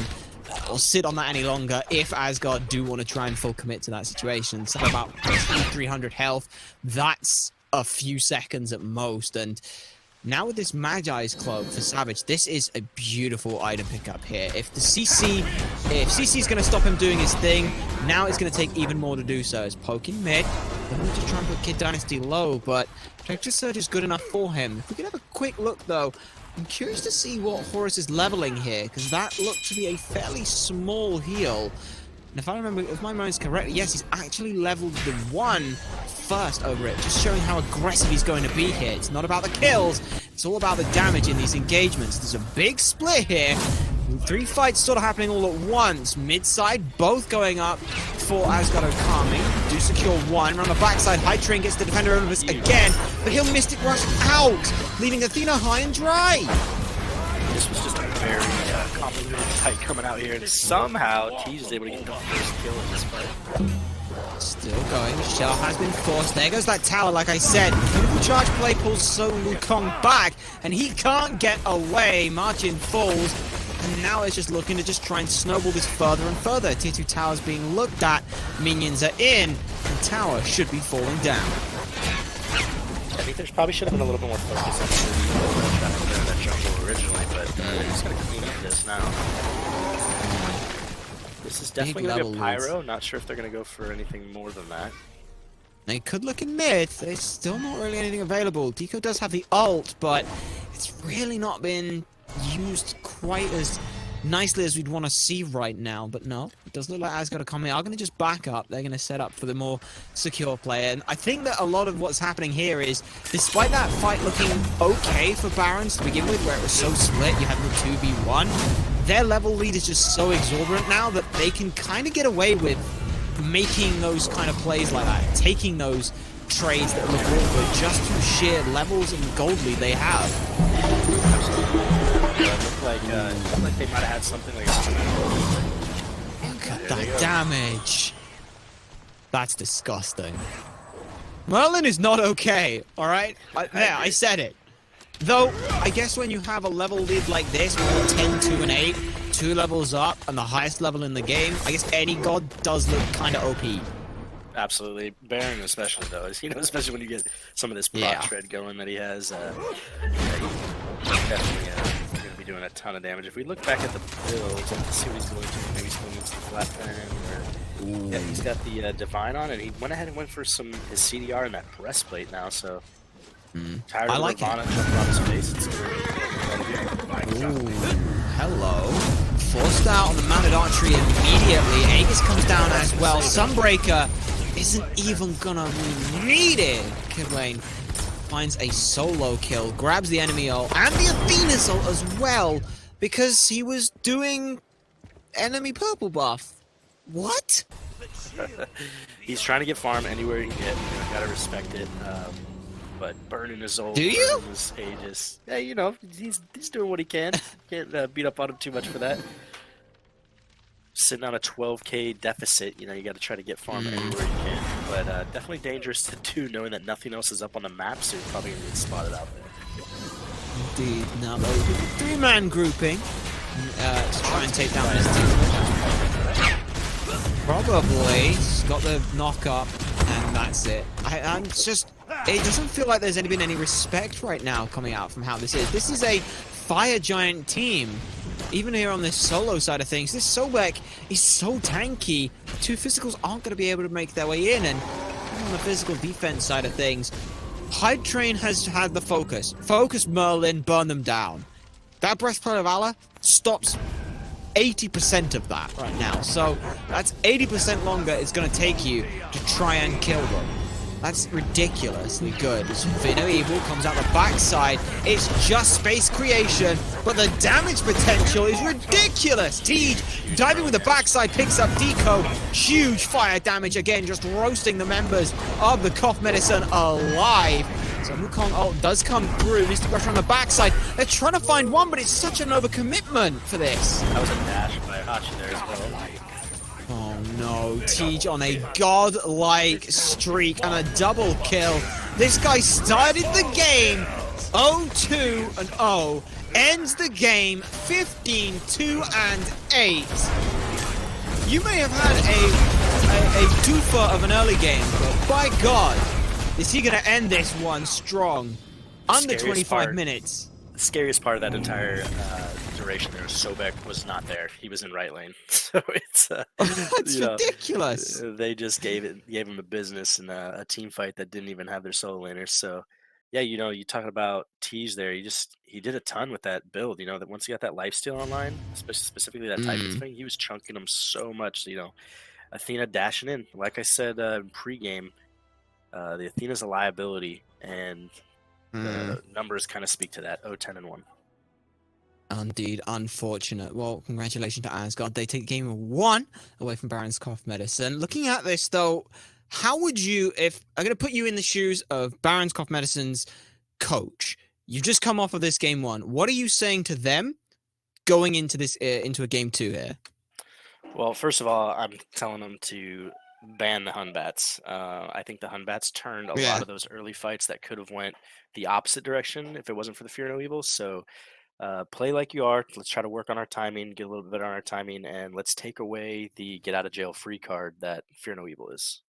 [SPEAKER 1] or sit on that any longer if Asgard do want to try and full commit to that situation. So about 300 health, that's a few seconds at most. And now with this Magi's Cloak for Savage, this is a beautiful item pickup here. If CC is going to stop him doing his thing, now it's going to take even more to do so. It's poking mid. I'm going to try and put Kid Dynasty low, but Protector Surge is good enough for him. If we could have a quick look, though, I'm curious to see what Horus is leveling here, because that looked to be a fairly small heal. And if I remember, if my memory is correct, yes, he's actually leveled the 1 first over it, just showing how aggressive he's going to be here. It's not about the kills, it's all about the damage in these engagements. There's a big split here. Three fights sort of happening all at once. Mid-side, both going up for Asgard Okami. Do secure one. On the backside, Hydra gets the defender over us again, but he'll Mystic Rush out, leaving Athena high and dry.
[SPEAKER 2] This was just a very complicated fight coming out here, and somehow TJ is able to get the first kill in this fight.
[SPEAKER 1] Still going. Shell has been forced. There goes that tower, like I said. Beautiful charge play pulls So Wukong back, and he can't get away. Margin falls. And now it's just looking to just try and snowball this further and further. Tier 2 tower's being looked at. Minions are in. And tower should be falling down.
[SPEAKER 2] I think there probably should have been a little bit more focus on that jungle originally, but they're just going to clean up this now. This is definitely going to be a pyro. Not sure if they're going to go for anything more than that.
[SPEAKER 1] They could look in mid. There's still not really anything available. Deco does have the ult, but it's really not been used quite as nicely as we'd want to see right now. But no, it does look like Asgard Okami are going to just back up. They're going to set up for the more secure play. And I think that a lot of what's happening here is, despite that fight looking okay for Barons to begin with, where it was so split, you had the 2v1, their level lead is just so exorbitant now that they can kind of get away with making those kind of plays like that, taking those trades that look awkward just through sheer levels and gold lead they have.
[SPEAKER 2] It looked like they might have had something like
[SPEAKER 1] Look at that damage. That's disgusting. Merlin is not okay, alright? Yeah, I said it. Though, I guess when you have a level lead like this, with 10, 2, and 8, 2 levels up, and the highest level in the game, I guess any god does look kind of OP.
[SPEAKER 2] Absolutely. Baron especially, though. Especially when you get some of this prot tread going that he has. He's definitely going to be doing a ton of damage. If we look back at the builds, let's see what he's going to. Maybe he's going into the flat fan. Yeah, he's got the Divine on, and he went ahead and went for his CDR and that breastplate now, so... Tired
[SPEAKER 1] I
[SPEAKER 2] of
[SPEAKER 1] like
[SPEAKER 2] Nirvana jumping on his face.
[SPEAKER 1] Hello. Forced out on the mounted archery immediately. Aegis comes down as well. Sunbreaker isn't even gonna be needed. Kidlane finds a solo kill, grabs the enemy ult and the Athena's ult as well, because he was doing enemy purple buff. What?
[SPEAKER 2] He's trying to get farm anywhere he can get. Gotta respect it. But burning his ult,
[SPEAKER 1] do you?
[SPEAKER 2] His Aegis. Yeah, he's doing what he can. Can't beat up on him too much for that. Sitting on a 12k deficit, you got to try to get farm anywhere you can. But definitely dangerous to do, knowing that nothing else is up on the map, so you're probably gonna get spotted out there.
[SPEAKER 1] Indeed. Now the 3-man grouping to try and take down this team. Probably got the knock up, and that's it. I'm just. It doesn't feel like there's been any respect right now coming out from how this is. This is a fire giant team. Even here on this solo side of things, this Sobek is so tanky. 2 physicals aren't going to be able to make their way in. And on the physical defense side of things, Hyde Train has had the focus. Focus Merlin, burn them down. That Breastplate of Valor stops 80% of that right now. So that's 80% longer it's going to take you to try and kill them. That's ridiculously good. Vino Evil comes out the backside. It's just space creation, but the damage potential is ridiculous. Tej diving with the backside, picks up Deco. Huge fire damage again, just roasting the members of the Cough Medicine alive. So Wukong ult does come through. Mystic Rush on the backside. They're trying to find one, but it's such an overcommitment for this.
[SPEAKER 2] That was a dash by Hachi there as well.
[SPEAKER 1] Oh no, Tej on a godlike streak and a double kill. This guy started the game 0-2 and 0, ends the game 15-2 and 8. You may have had a doofer of an early game, but by God, is he going to end this one strong? Under 25 minutes.
[SPEAKER 2] The scariest part of that entire duration there was Sobek was not there. He was in right lane. So it's
[SPEAKER 1] that's ridiculous.
[SPEAKER 2] They just gave him a business in a team fight that didn't even have their solo laners. So yeah, you talking about Tej there. He did a ton with that build. That once he got that lifesteal online, specifically that Titan thing, he was chunking them so much. Athena dashing in. Like I said in pregame, the Athena's a liability, and the numbers kind of speak to that. 0-10 and 1.
[SPEAKER 1] Indeed, unfortunate. Well, congratulations to Asgard. They take game one away from Baron's Cough Medicine. Looking at this, though, how would you, if I'm going to put you in the shoes of Baron's Cough Medicine's coach, you've just come off of this game one. What are you saying to them going into this into a game two here?
[SPEAKER 2] Well, first of all, I'm telling them to ban the Hunbats. I think the Hunbats turned a lot
[SPEAKER 1] Yeah.
[SPEAKER 2] of those early fights that could have went the opposite direction if it wasn't for the Fear No Evil. So play like you are. Let's try to work on our timing, get a little bit better on our timing, and let's take away the get out of jail free card that Fear No Evil is.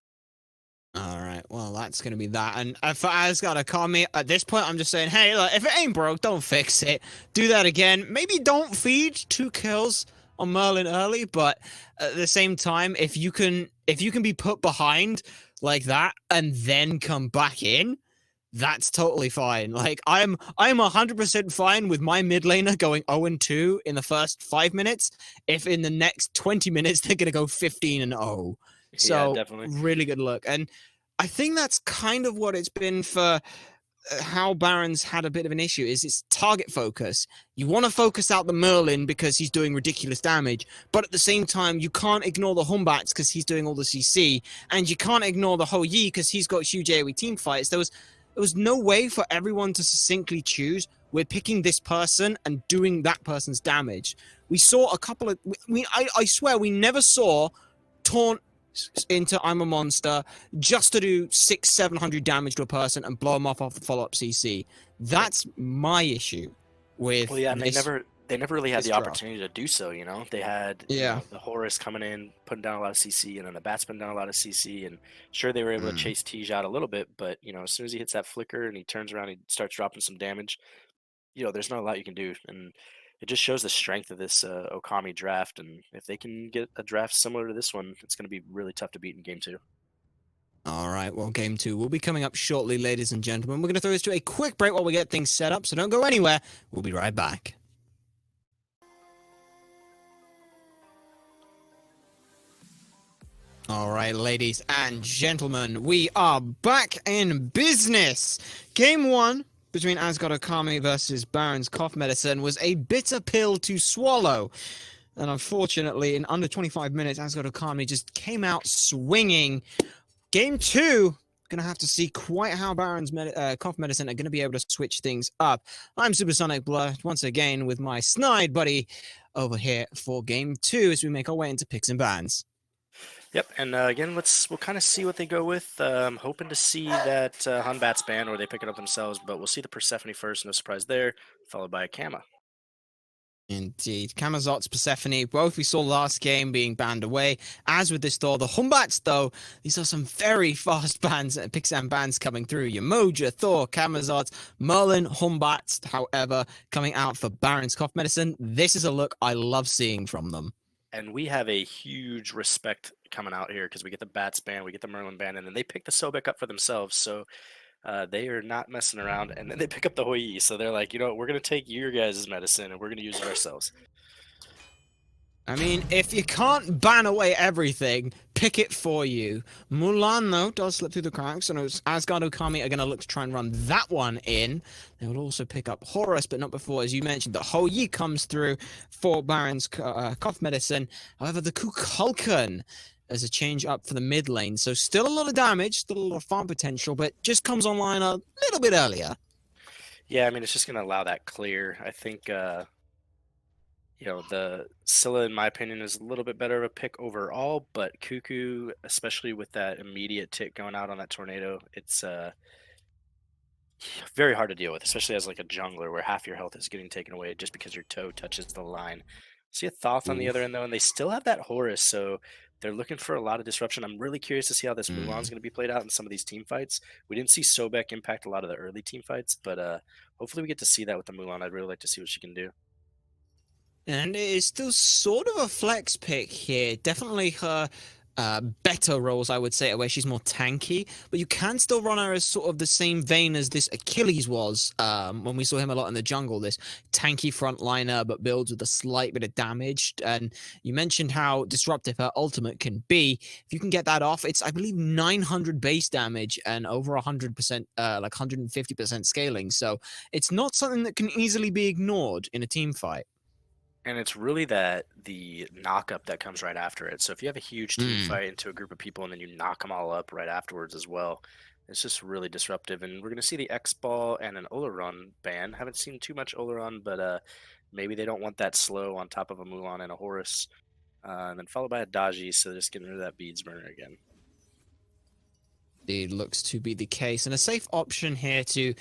[SPEAKER 1] All right, well, that's going to be that. And for Asgard Okami, at this point, I'm just saying, hey, look, if it ain't broke, don't fix it. Do that again. Maybe don't feed 2 kills on Merlin early, but at the same time, if you can be put behind like that and then come back in, that's totally fine. Like I'm 100% fine with my mid laner going 0-2 in the first 5 minutes if in the next 20 minutes they're going to go 15-0.
[SPEAKER 2] Yeah,
[SPEAKER 1] So
[SPEAKER 2] definitely.
[SPEAKER 1] really good luck. And I think that's kind of what it's been for how Baron's had a bit of an issue is its target focus. You want to focus out the Merlin because he's doing ridiculous damage, but at the same time, you can't ignore the Humbats because he's doing all the CC, and you can't ignore the Ho Yi because he's got huge AoE team fights. There was no way for everyone to succinctly choose, we're picking this person and doing that person's damage. We saw a couple of, I swear, we never saw Taunt into I'm a Monster just to do 600-700 damage to a person and blow them off the follow-up CC. That's my issue with
[SPEAKER 2] Well, yeah, and
[SPEAKER 1] this.
[SPEAKER 2] they never really had
[SPEAKER 1] this
[SPEAKER 2] the
[SPEAKER 1] draft.
[SPEAKER 2] opportunity to do so. They had
[SPEAKER 1] Yeah.
[SPEAKER 2] the Horus coming in, putting down a lot of CC, and then the Bats putting down a lot of CC, and sure they were able to chase Tej out a little bit, but as soon as he hits that flicker and he turns around, and he starts dropping some damage. There's not a lot you can do, and it just shows the strength of this Okami draft. And if they can get a draft similar to this one, it's going to be really tough to beat in game two.
[SPEAKER 1] All right, well, game two will be coming up shortly, ladies and gentlemen. We're going to throw this to a quick break while we get things set up, so don't go anywhere. We'll be right back. All right, ladies and gentlemen, we are back in business. Game one between Asgard Okami versus Baron's Cough Medicine was a bitter pill to swallow. And unfortunately, in under 25 minutes, Asgard Okami just came out swinging. Game two, going to have to see quite how Baron's Cough Medicine are going to be able to switch things up. I'm Supersonic Blur, once again, with my snide buddy over here for game two as we make our way into picks and bans.
[SPEAKER 2] Yep, and again, we'll kind of see what they go with. Hoping to see that Hunbat's ban or they pick it up themselves, but we'll see the Persephone first, no surprise there, followed by a Kama.
[SPEAKER 1] Indeed. Camazot's Persephone, both we saw last game being banned away. As with this Thor, the Humbats, though, these are some very fast bans, picks and bans coming through. Yamoja, Thor, Camazot's, Merlin, Humbats, however, coming out for Baron's Cough Medicine. This is a look I love seeing from them.
[SPEAKER 2] And we have a huge respect coming out here because we get the Bats ban, we get the Merlin ban, and then they pick the Sobek up for themselves. So they are not messing around. And then they pick up the Hoi. So they're like, we're going to take your guys' medicine and we're going to use it ourselves.
[SPEAKER 1] I mean, if you can't ban away everything, pick it for you. Mulan, though, does slip through the cracks, and Asgard Okami are going to look to try and run that one in. They will also pick up Horus, but not before, as you mentioned, the Ho Yi comes through for Baron's Cough Medicine. However, the Kukulkan as a change up for the mid lane, so still a lot of damage, still a lot of farm potential, but just comes online a little bit earlier.
[SPEAKER 2] Yeah, I mean, it's just going to allow that clear. I think... the Scylla, in my opinion, is a little bit better of a pick overall, but Cuckoo, especially with that immediate tick going out on that tornado, it's very hard to deal with, especially as like a jungler where half your health is getting taken away just because your toe touches the line. See a Thoth on the other end, though, and they still have that Horus, so they're looking for a lot of disruption. I'm really curious to see how this Mulan's going to be played out in some of these team fights. We didn't see Sobek impact a lot of the early team fights, but hopefully we get to see that with the Mulan. I'd really like to see what she can do.
[SPEAKER 1] And it is still sort of a flex pick here. Definitely her better roles, I would say, where she's more tanky, but you can still run her as sort of the same vein as this Achilles was when we saw him a lot in the jungle, this tanky frontliner, but builds with a slight bit of damage. And you mentioned how disruptive her ultimate can be. If you can get that off, it's, I believe, 900 base damage and over 100%, like 150% scaling. So it's not something that can easily be ignored in a team fight.
[SPEAKER 2] And it's really the knock-up that comes right after it. So if you have a huge team
[SPEAKER 1] Mm.
[SPEAKER 2] fight into a group of people and then you knock them all up right afterwards as well, it's just really disruptive. And we're going to see the X-Ball and an Oleron ban. Haven't seen too much Oleron, but maybe they don't want that slow on top of a Mulan and a Horus. And then followed by a Daji, so they're just getting rid of that Beads burner again.
[SPEAKER 1] It looks to be the case. And a safe option here to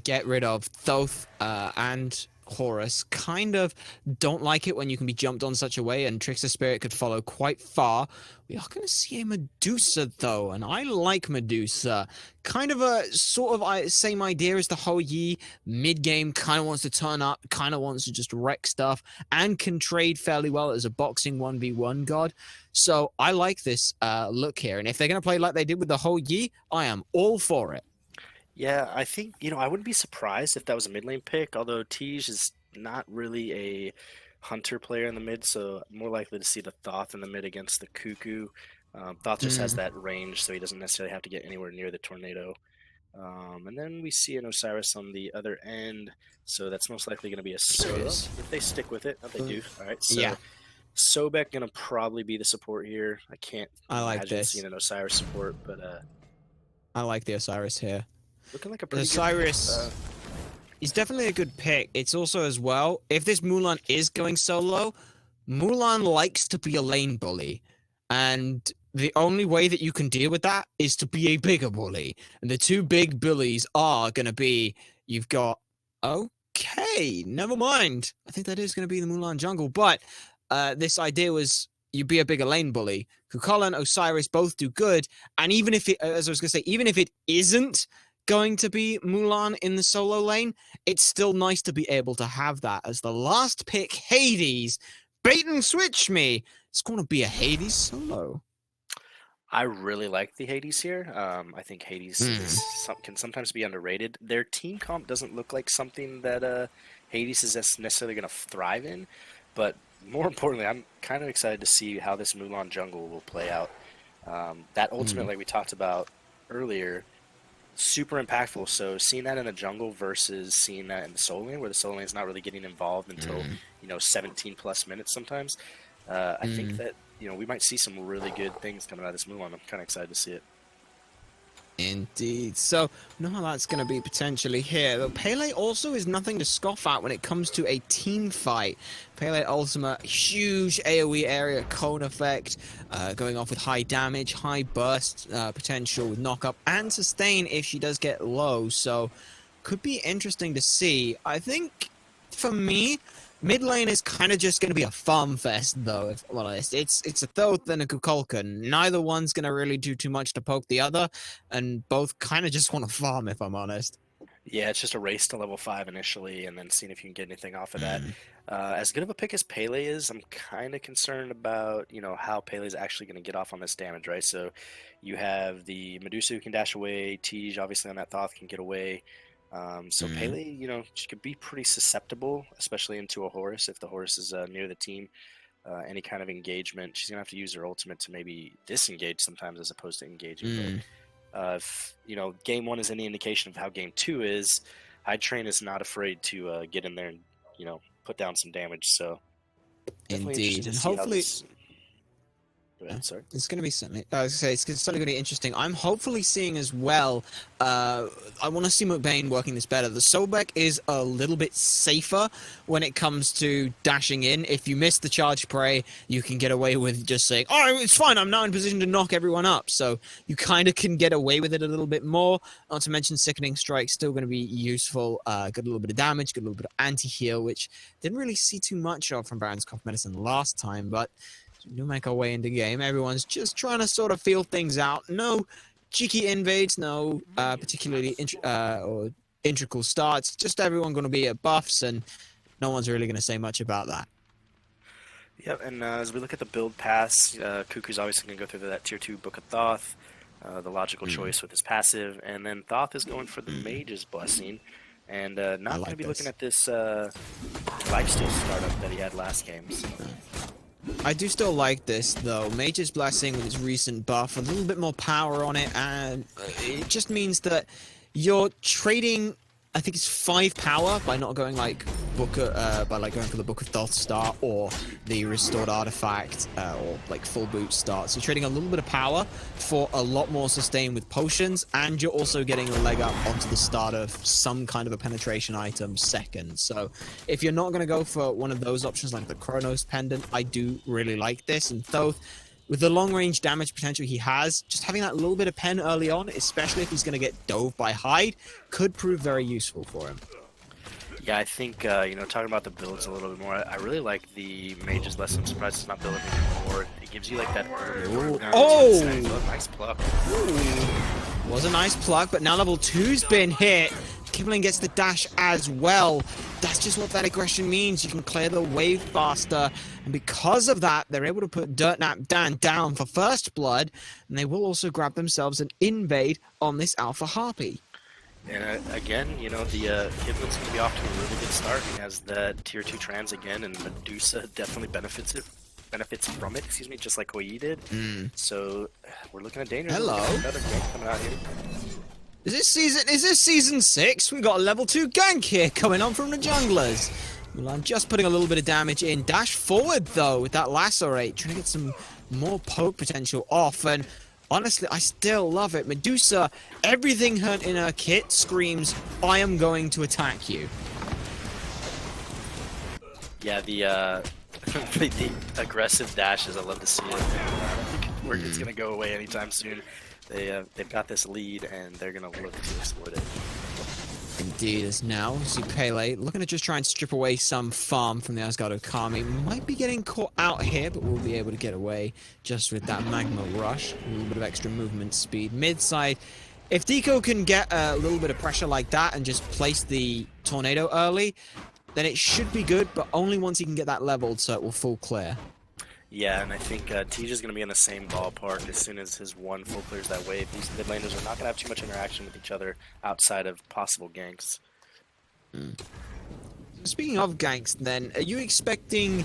[SPEAKER 1] get rid of Thoth and Horus. Kind of don't like it when you can be jumped on such a way, and Trickster Spirit could follow quite far. We are going to see a Medusa, though, and I like Medusa. Kind of a sort of same idea as the Ho Yi. Mid-game, kind of wants to turn up, kind of wants to just wreck stuff, and can trade fairly well as a boxing 1v1 god. So I like this look here, and if they're going to play like they did with the Ho Yi, I am all for it.
[SPEAKER 2] Yeah, I think, I wouldn't be surprised if that was a mid lane pick, although Tej is not really a hunter player in the mid, so more likely to see the Thoth in the mid against the Cuckoo. Thoth just has that range, so he doesn't necessarily have to get anywhere near the tornado. And then we see an Osiris on the other end, so that's most likely going to be a Sobek if they stick with it. Oh, they do. All right, so
[SPEAKER 1] Yeah.
[SPEAKER 2] Sobek going to probably be the support here. I can't imagine seeing an Osiris support, but
[SPEAKER 1] I like the Osiris here.
[SPEAKER 2] looking like a pretty
[SPEAKER 1] Osiris.
[SPEAKER 2] good
[SPEAKER 1] He's definitely a good pick. It's also as well, if this Mulan is going solo, Mulan likes to be a lane bully. And the only way that you can deal with that is to be a bigger bully. And the two big bullies are going to be, you've got, okay, never mind. I think that is going to be the Mulan jungle. But this idea was you be a bigger lane bully. Kukala and Osiris both do good. And even if it, as I was going to say, even if it isn't going to be Mulan in the solo lane, it's still nice to be able to have that as the last pick. Hades, bait and switch me. It's going to be a Hades solo.
[SPEAKER 2] I really like the Hades here. I think Hades can sometimes be underrated. Their team comp doesn't look like something that Hades is necessarily going to thrive in, but more importantly, I'm kind of excited to see how this Mulan jungle will play out. That ultimate, like we talked about earlier, super impactful. So seeing that in the jungle versus seeing that in the solo lane, where the solo lane is not really getting involved until 17 plus minutes sometimes. I think that we might see some really good things coming out of this Mulan. I'm kind of excited to see it.
[SPEAKER 1] Indeed. So, know how that's going to be potentially here. But Pele also is nothing to scoff at when it comes to a team fight. Pele Ultimate, huge AoE area, cone effect, going off with high damage, high burst potential with knock-up, and sustain if she does get low. So, could be interesting to see. I think, for me, mid lane is kind of just going to be a farm fest, though, if I'm honest. It's a Thoth and a Kukulkan. Neither one's going to really do too much to poke the other, and both kind of just want to farm, if I'm honest.
[SPEAKER 2] Yeah, it's just a race to level 5 initially, and then seeing if you can get anything off of that. As good of a pick as Pele is, I'm kind of concerned about, how Pele's actually going to get off on this damage, right? So you have the Medusa who can dash away, Tej obviously on that Thoth can get away. So Pele, she could be pretty susceptible, especially into a Horus if the Horus is near the team. Any kind of engagement, she's gonna have to use her ultimate to maybe disengage sometimes as opposed to engaging. But if game 1 is any indication of how game 2 is, Train is not afraid to get in there and put down some damage. So
[SPEAKER 1] indeed, and hopefully.
[SPEAKER 2] Go ahead, sorry.
[SPEAKER 1] It's going to be something. I was going to say it's certainly going to be interesting. I'm hopefully seeing as well. I want to see McBain working this better. The Sobek is a little bit safer when it comes to dashing in. If you miss the charge prey, you can get away with just saying, "Oh, it's fine. I'm now in position to knock everyone up." So you kind of can get away with it a little bit more. Not to mention Sickening Strike still going to be useful. Got a little bit of damage, got a little bit of anti-heal, which didn't really see too much of from Baron's Cough Medicine last time, but. We do make our way into game. Everyone's just trying to sort of feel things out. No cheeky invades, no particularly or integral starts. Just everyone going to be at buffs, and no one's really going to say much about that.
[SPEAKER 2] Yep, and as we look at the build pass, Cuckoo's obviously going to go through that tier 2 Book of Thoth, the logical choice with his passive, and then Thoth is going for the Mage's Blessing, and not going to be looking at this lifesteal startup that he had last game. So.
[SPEAKER 1] I do still like this, though. Mage's Blessing with its recent buff, a little bit more power on it, and it just means that you're trading, I think it's 5 power by not going like going for the Book of Thoth start or the restored artifact or like full boot start. So you're trading a little bit of power for a lot more sustain with potions, and you're also getting a leg up onto the start of some kind of a penetration item second. So if you're not going to go for one of those options like the Chronos Pendant, I do really like this. And Thoth, with the long-range damage potential he has, just having that little bit of pen early on, especially if he's going to get dove by Hyde, could prove very useful for him.
[SPEAKER 2] Yeah, I think, talking about the builds a little bit more, I really like the Mage's Lesson. I'm surprised it's not building anymore. It gives you, like, that...
[SPEAKER 1] Oh!
[SPEAKER 2] Nice pluck.
[SPEAKER 1] Ooh. Was a nice pluck, but now level 2's been hit. Kibling gets the dash as well. That's just what that aggression means. You can clear the wave faster. And because of that, they're able to put Dirtnap Dan down for first blood. And they will also grab themselves an invade on this Alpha Harpy.
[SPEAKER 2] And again, the Kibling's going to be off to a really good start. He has the tier 2 trans again, and Medusa definitely benefits from it, just like Koi did. So we're looking at danger.
[SPEAKER 1] Hello.
[SPEAKER 2] Another gank coming out here.
[SPEAKER 1] Is this season 6? We got a level 2 gank here coming on from the junglers. Mulan just putting a little bit of damage in. Dash forward though with that lacerate, trying to get some more poke potential off. And honestly, I still love it. Medusa, everything in her kit screams, I am going to attack you.
[SPEAKER 2] Yeah, the aggressive dashes, I love to see it. I don't think it's going to go away anytime soon. They've got this lead, and they're going to look to exploit it.
[SPEAKER 1] Indeed, as now, see Pele looking to just try and strip away some farm from the Asgard Okami. Might be getting caught out here, but we'll be able to get away just with that Magma Rush. A little bit of extra movement speed. Mid-side, if Deco can get a little bit of pressure like that and just place the Tornado early, then it should be good, but only once he can get that leveled so it will full clear.
[SPEAKER 2] Yeah, and I think TJ's going to be in the same ballpark as soon as his one full clears that wave. These mid laners are not going to have too much interaction with each other outside of possible ganks.
[SPEAKER 1] Speaking of ganks, then, are you expecting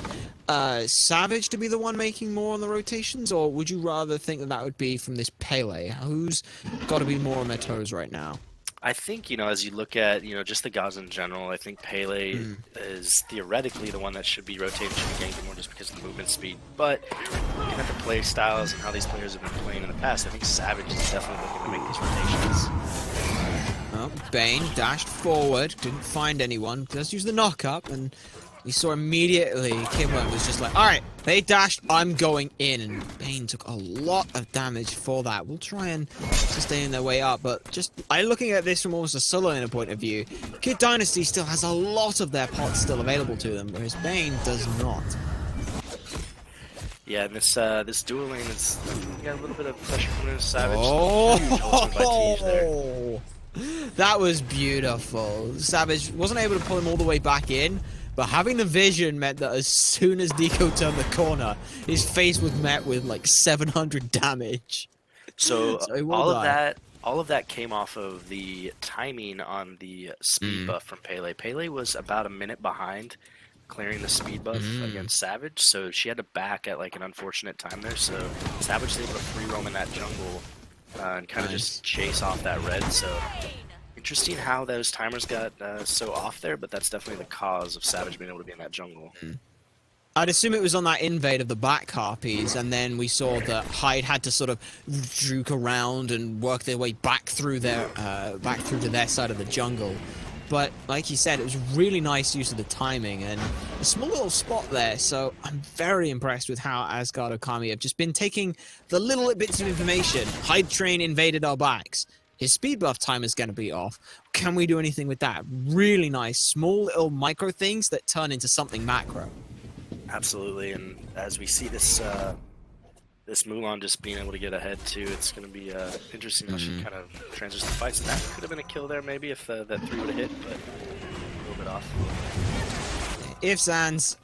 [SPEAKER 1] Savage to be the one making more on the rotations, or would you rather think that would be from this Pele? Who's got to be more on their toes right now?
[SPEAKER 2] I think, as you look at, just the gods in general, I think Pele is theoretically the one that should be rotating, should be ganking more just because of the movement speed. But looking at the play styles and how these players have been playing in the past, I think Savage is definitely looking to make these rotations.
[SPEAKER 1] Well, Bane dashed forward, didn't find anyone, does use the knock-up, and we saw immediately Kibling was just like, alright, they dashed, I'm going in, and Bane took a lot of damage for that. We'll try and sustain their way up, but just, I'm looking at this from almost a solo laner point of view. Kid Dynasty still has a lot of their pots still available to them, whereas Bane does not.
[SPEAKER 2] Yeah, and this dual lane is got a little bit of pressure from the Savage.
[SPEAKER 1] Oh, that was beautiful. Savage wasn't able to pull him all the way back in, but having the vision meant that as soon as Deco turned the corner, his face was met with like 700 damage.
[SPEAKER 2] So all of that came off of the timing on the speed buff from Pele. Pele was about a minute behind clearing the speed buff against Savage, so she had to back at like an unfortunate time there. So Savage was able to free roam in that jungle and kind of just chase off that red. So interesting how those timers got so off there, but that's definitely the cause of Savage being able to be in that jungle.
[SPEAKER 1] I'd assume it was on that invade of the back Harpies, and then we saw that Hyde had to sort of juke around and work their way back through their back through to their side of the jungle. But like you said, it was really nice use of the timing and a small little spot there. So I'm very impressed with how Asgard Okami have just been taking the little bits of information. Hyde train invaded our backs. His speed buff time is going to be off. Can we do anything with that? Really nice, small little micro things that turn into something macro.
[SPEAKER 2] Absolutely, and as we see this this Mulan just being able to get ahead too, it's going to be interesting how she kind of transitions the fights. And that could have been a kill there maybe if that 3 would have hit, but a little bit off.
[SPEAKER 1] Ifs, ands,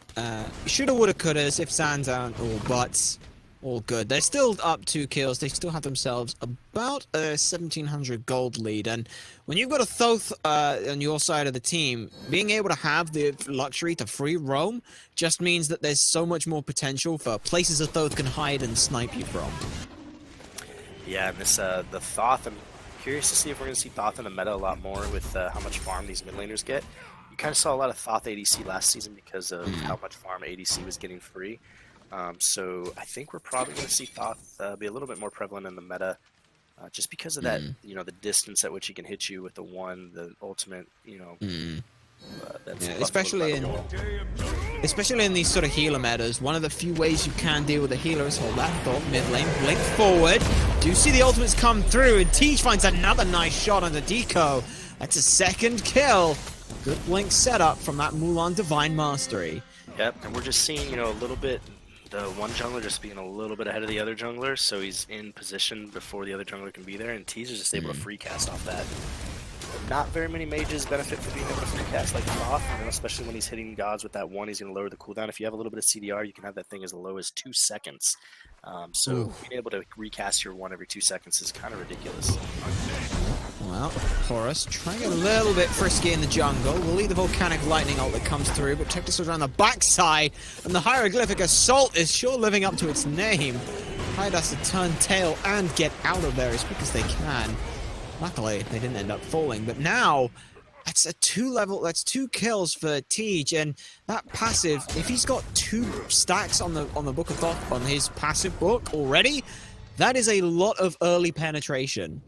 [SPEAKER 1] Shoulda, woulda, couldas, if sands aren't all buts. All good. They're still up 2 kills. They still have themselves about a 1,700 gold lead. And when you've got a Thoth on your side of the team, being able to have the luxury to free roam just means that there's so much more potential for places a Thoth can hide and snipe you from.
[SPEAKER 2] Yeah, and this the Thoth, I'm curious to see if we're going to see Thoth in the meta a lot more with how much farm these mid laners get. You kind of saw a lot of Thoth ADC last season because of how much farm ADC was getting free. So I think we're probably going to see Thoth be a little bit more prevalent in the meta, just because of that, you know, the distance at which he can hit you with the the ultimate, you know. That's
[SPEAKER 1] especially in these sort of healer metas, one of the few ways you can deal with a healer is hold that thought mid lane, blink forward. Do you see the ultimates come through? And Teach finds another nice shot on the deco. That's a second kill. Good blink setup from that Mulan Divine Mastery.
[SPEAKER 2] Yep, and we're just seeing, you know, a little bit, the one jungler just being a little bit ahead of the other jungler, so he's in position before the other jungler can be there, and Tease is just able to free cast off that. Not very many mages benefit from being able to free cast like Thoth, and especially when he's hitting gods with that one, he's going to lower the cooldown. If you have a little bit of CDR, you can have that thing as low as 2 seconds. So being able to recast your one every 2 seconds is kind of ridiculous.
[SPEAKER 1] Well, Horus trying to get a little bit frisky in the jungle. We'll leave the volcanic lightning ult that comes through, but Tectus is around the backside, and the hieroglyphic assault is sure living up to its name. Hyde has to turn tail and get out of there as quick as they can. Luckily, they didn't end up falling, but now that's a 2 kills for Tej, and that passive, if he's got 2 stacks on the Book of Thoth on his passive book already, that is a lot of early penetration.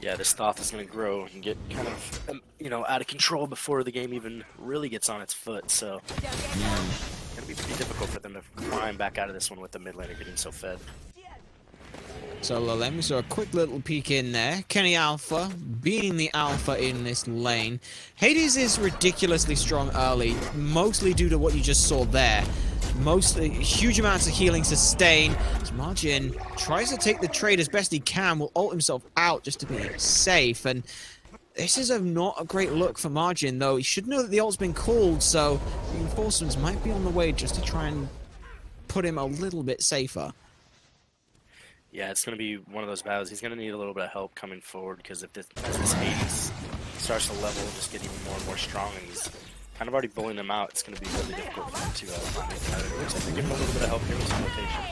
[SPEAKER 2] Yeah, this Thoth is going to grow and get kind of, you know, out of control before the game even really gets on its foot. So it's going to be pretty difficult for them to climb back out of this one with the mid laner getting so fed.
[SPEAKER 1] So Lolem, we saw a quick little peek in there. Kenny Alpha being the alpha in this lane. Hades is ridiculously strong early, mostly due to what you just saw there. Mostly huge amounts of healing sustain. As Margin tries to take the trade as best he can, will ult himself out just to be safe. And this is not a great look for Margin, though. He should know that the ult's been called, so reinforcements might be on the way just to try and put him a little bit safer.
[SPEAKER 2] Yeah, it's going to be one of those battles. He's going to need a little bit of help coming forward, because if as this Hades starts to level, just get even more and more strong, and he's kind of already bullying him out, it's going to be really difficult for him to find it out. It looks like they're giving him a little bit of help here with some rotation.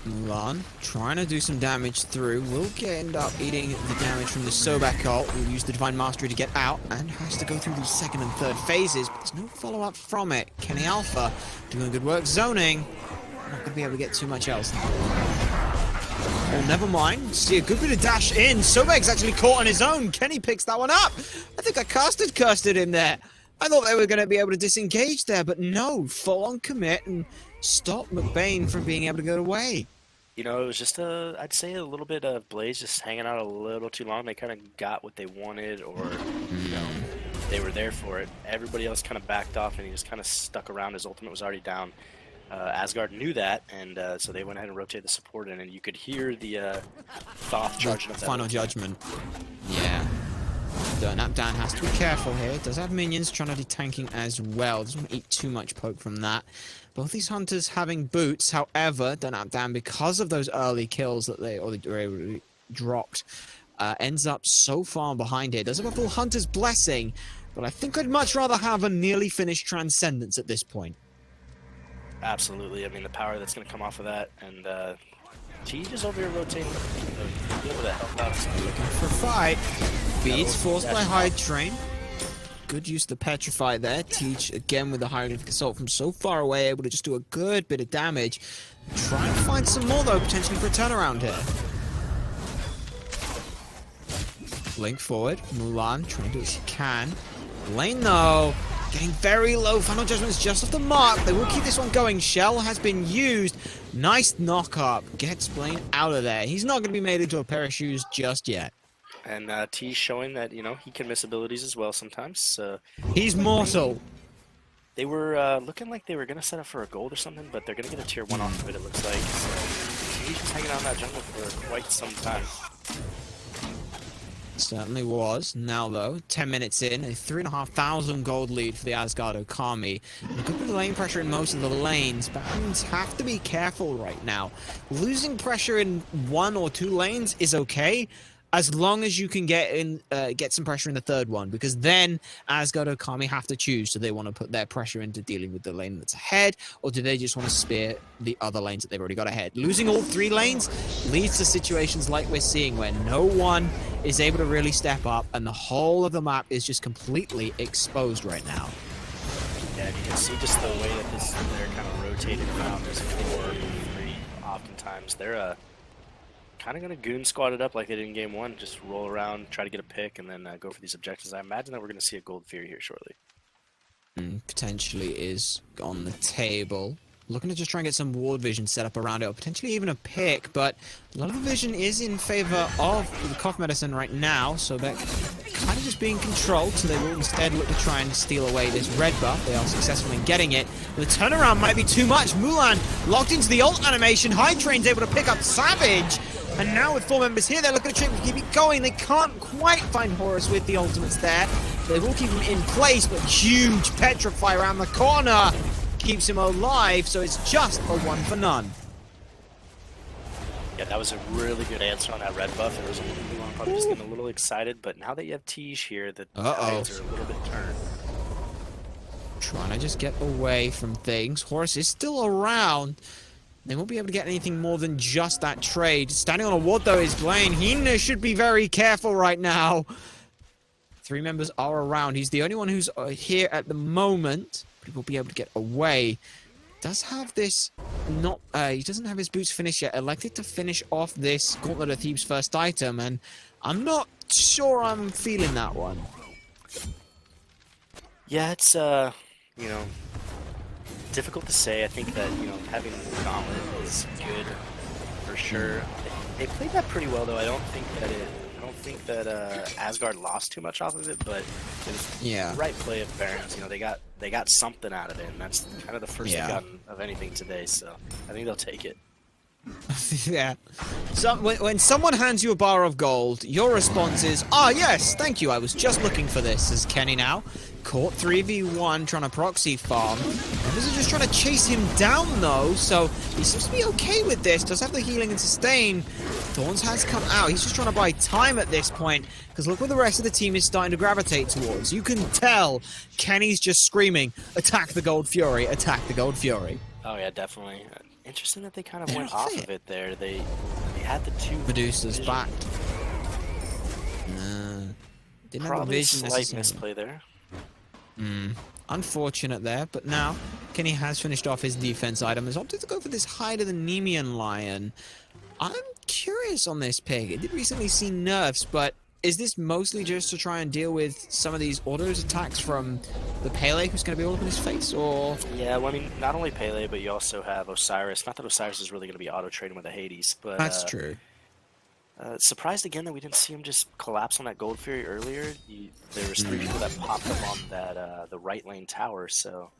[SPEAKER 1] Mulan trying to do some damage through. Will end up eating the damage from the Sobek ult. Will use the Divine Mastery to get out, and has to go through these second and third phases, but there's no follow-up from it. Kenny Alpha doing good work zoning. Not going to be able to get too much else. Oh, never mind. See a good bit of dash in. Sobek's actually caught on his own. Kenny picks that one up. I think I cursed him there. I thought they were going to be able to disengage there, but no. Full-on commit and stop McBain from being able to get away.
[SPEAKER 2] You know, it was just I'd say a little bit of Blaze just hanging out a little too long. They kind of got what they wanted, or, you know, they were there for it. Everybody else kind of backed off, and he just kind of stuck around. His ultimate was already down. Asgard knew that, and so they went ahead and rotated the support in, and you could hear the Thoth charging up that
[SPEAKER 1] Final Judgment. Yeah. Napdan has to be careful here. Does have minions trying to do tanking as well. Doesn't want to eat too much poke from that. Both these hunters having boots, however, Napdan, because of those early kills that they dropped, ends up so far behind here. Does have a full Hunter's Blessing, but I think I'd much rather have a nearly finished Transcendence at this point.
[SPEAKER 2] Absolutely. I mean, the power that's going to come off of that, and Teej is over here rotating. Be able to help out.
[SPEAKER 1] Looking for a fight. Beats forced by Hyde Train. Good use of the Petrify there. Teej again with the Hieroglyphic Assault from so far away, able to just do a good bit of damage. Try and find some more, though, potentially for a turnaround here. Blink forward. Mulan trying to do what she can. Lane, though, getting very low. Final Judgment's just off the mark. They will keep this one going. Shell has been used. Nice knock-up. Gets Blaine out of there. He's not going to be made into a pair of shoes just yet.
[SPEAKER 2] And T's showing that, you know, he can miss abilities as well sometimes.
[SPEAKER 1] He's mortal.
[SPEAKER 2] They were looking like they were going to set up for a gold or something, but they're going to get a tier 1 off of it, it looks like. So he's just hanging out in that jungle for quite some time.
[SPEAKER 1] Certainly was. Now, though, 10 minutes in, a 3,500 gold lead for the Asgard Okami. And a good bit of lane pressure in most of the lanes. Barons have to be careful right now. Losing pressure in 1 or 2 lanes is okay, as long as you can get some pressure in the third one, because then Asgard Okami have to choose. Do they want to put their pressure into dealing with the lane that's ahead, or do they just want to spear the other lanes that they've already got ahead? Losing all 3 lanes leads to situations like we're seeing, where no one is able to really step up, and the whole of the map is just completely exposed right now.
[SPEAKER 2] Yeah, you can see just the way that they're kind of rotated around. There's 4, 3, oftentimes. They're kind of going to goon squad it up like they did in game 1. Just roll around, try to get a pick, and then go for these objectives. I imagine that we're going to see a gold Fury here shortly.
[SPEAKER 1] Potentially is on the table. Looking to just try and get some ward vision set up around it, or potentially even a pick, but a lot of the vision is in favor of the cough medicine right now, so they're kind of just being controlled, so they will instead look to try and steal away this red buff. They are successful in getting it. The turnaround might be too much. Mulan locked into the ult animation. High Train's able to pick up Savage, and now with 4 members here, they're looking to try and keep it going. They can't quite find Horus with the ultimates there. They will keep him in place, but huge Petrify around the corner keeps him alive, so it's just a 1 for none.
[SPEAKER 2] Yeah, that was a really good answer on that red buff. It was a little long, probably just getting a little excited, but now that you have Tej here, the tides are a little bit turned.
[SPEAKER 1] Trying to just get away from things. Horus is still around. They won't be able to get anything more than just that trade. Standing on a ward, though, is Blaine. He should be very careful right now. 3 members are around. He's the only one who's here at the moment. But he will be able to get away. Does have this not... he doesn't have his boots finished yet. Elected to finish off this Gauntlet of Thebes first item, and I'm not sure I'm feeling that one.
[SPEAKER 2] Yeah, it's, you know, difficult to say. I think that, you know, having the Gauntlet is good for sure. They played that pretty well, though. I don't think that Asgard lost too much off of it, but it was the right play of Barons. You know, they got something out of it, and that's kind of the first they've gotten of anything today. So I think they'll take it.
[SPEAKER 1] Yeah. So when someone hands you a bar of gold, your response is, "Ah, yes, thank you. I was just looking for this." As Kenny now caught 3v1 trying to proxy farm. Members are just trying to chase him down though, so he seems to be okay with this. Does have the healing and sustain. Thorns has come out. He's just trying to buy time at this point, because look where the rest of the team is starting to gravitate towards. You can tell Kenny's just screaming, "Attack the Gold Fury! Attack the Gold Fury!"
[SPEAKER 2] Oh yeah, definitely. Interesting that they kind of went off of it there. They had the 2
[SPEAKER 1] Medusa's back. Didn't have the vision.
[SPEAKER 2] Slight misplay there.
[SPEAKER 1] Unfortunate there, but now Kenny has finished off his defense item. Has opted to go for this Hide of the Nemean Lion. I'm curious on this pick. It did recently see nerfs, but is this mostly just to try and deal with some of these autos attacks from the Pele, who's going to be all up in his face, or...?
[SPEAKER 2] Yeah, well, I mean, not only Pele, but you also have Osiris. Not that Osiris is really going to be auto-trading with the Hades, but...
[SPEAKER 1] That's true.
[SPEAKER 2] Surprised again that we didn't see him just collapse on that Gold Fury earlier. There was 3 people that popped up on that the right lane tower, so...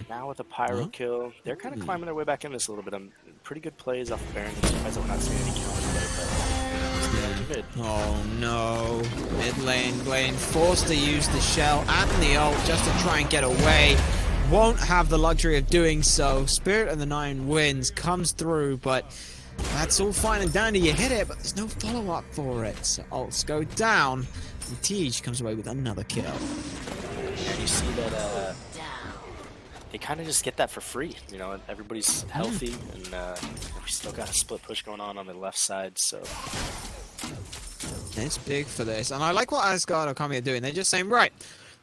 [SPEAKER 2] Now with a Pyro kill, they're kind of climbing their way back in this a little bit. Pretty good plays off of Baron. I'm surprised that we're not seeing any counter play, but...
[SPEAKER 1] Oh no. Mid lane, Blaine forced to use the shell and the ult just to try and get away. Won't have the luxury of doing so. Spirit of the Nine Winds comes through, but that's all fine and dandy. You hit it, but there's no follow-up for it. So ults go down, and Tej comes away with another kill.
[SPEAKER 2] And you see that they kind of just get that for free. You know, everybody's healthy, and we still got a split push going on the left side, so...
[SPEAKER 1] It's big for this, and I like what Asgard Okami are doing. They're just saying, right,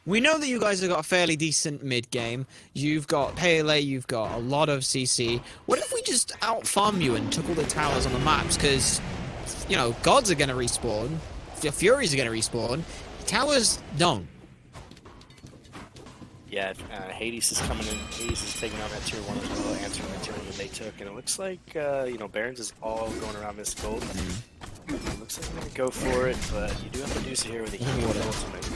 [SPEAKER 1] we know that you guys have got a fairly decent mid game. You've got Pele, you've got a lot of CC. What if we just out-farm you and took all the towers on the maps? Because, you know, gods are going to respawn, the Furies are going to respawn, towers don't.
[SPEAKER 2] Yeah, Hades is coming in. Hades is taking on that tier 1 as well, answering the tier 1 that they took. And it looks like, you know, Barons is all going around this gold. It looks like I'm going to go for it, but you do have Medusa here with a healing ultimate.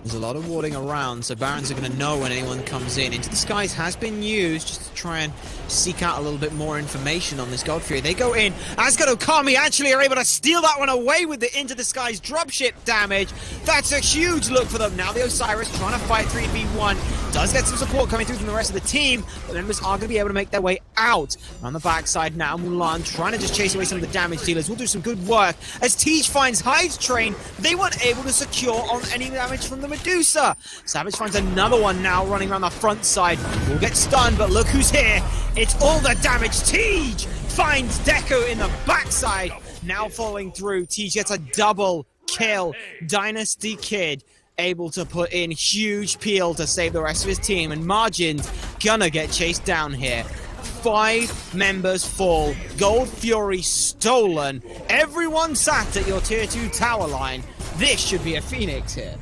[SPEAKER 1] There's a lot of warding around, so Barons are going to know when anyone comes in. Into the Skies has been used just to try and seek out a little bit more information on this God Fury. They go in. Asgard Okami actually are able to steal that one away with the Into the Skies dropship damage. That's a huge look for them. Now the Osiris trying to fight 3v1. Does get some support coming through from the rest of the team, but members are going to be able to make their way out. On the backside now, Mulan trying to just chase away some of the damage dealers. Will do some good work. As Tej finds Hyde's train, they weren't able to secure on any damage from the Medusa. Savage finds another one now running around the front side. Will get stunned, but look who's here. It's all the damage. Tej finds Deku in the backside. Now falling through. Tej gets a double kill. Dynasty Kid able to put in huge peel to save the rest of his team, and Margin's gonna get chased down here. 5 members fall. Gold Fury stolen. Everyone sat at your tier 2 tower line. This should be a Phoenix here.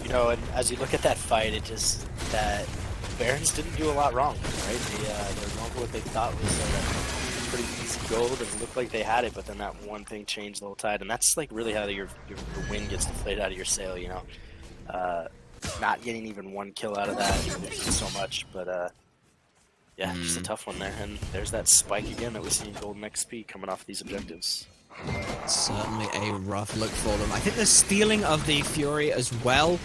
[SPEAKER 2] You know, and as you look at that fight, it just that Barons didn't do a lot wrong, right? They were going for what they thought was pretty easy gold, and it looked like they had it, but then that one thing changed the whole tide, and that's like really how your win gets deflated out of your sail, you know. Not getting even one kill out of that isn't so much, but yeah, just a tough one there. And there's that spike again that we see in Golden XP coming off these objectives.
[SPEAKER 1] Certainly a rough look for them. I think the stealing of the Fury as well,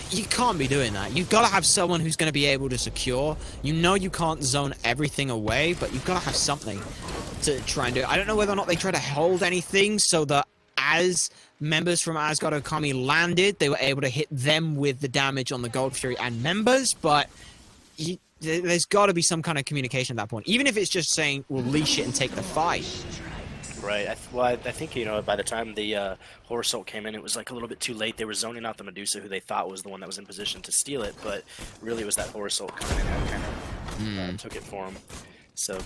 [SPEAKER 1] you can't be doing that. You've got to have someone who's going to be able to secure. You know you can't zone everything away, but you've got to have something to try and do. I don't know whether or not they try to hold anything so that as members from Asgard Okami landed, they were able to hit them with the damage on the Gold Fury and members, but there's got to be some kind of communication at that point. Even if it's just saying, we'll leash it and take the fight.
[SPEAKER 2] Right. I think, you know, by the time the Horror Assault came in, it was like a little bit too late. They were zoning out the Medusa, who they thought was the one that was in position to steal it, but really it was that Horror Assault coming in that kind of took it for him. So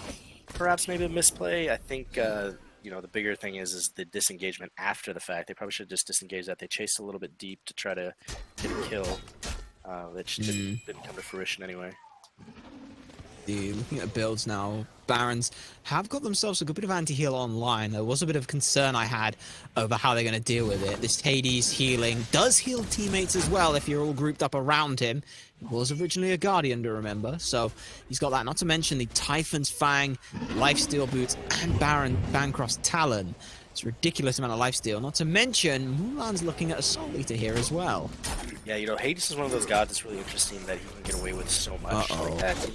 [SPEAKER 2] perhaps maybe a misplay. I think, you know, the bigger thing is the disengagement after the fact. They probably should have just disengaged that. They chased a little bit deep to try to get a kill, which didn't come to fruition anyway.
[SPEAKER 1] Looking at builds now, Barons have got themselves a good bit of anti-heal online. There was a bit of concern I had over how they're going to deal with it. This Hades healing does heal teammates as well if you're all grouped up around him. He was originally a Guardian, to remember, so he's got that. Not to mention the Typhon's Fang, Lifesteal Boots, and Bancroft's Talon. It's a ridiculous amount of lifesteal. Not to mention, Mulan's looking at a Soul Eater here as well. Yeah,
[SPEAKER 2] you know, Hades is one of those gods that's really interesting that he can get away with so much like that.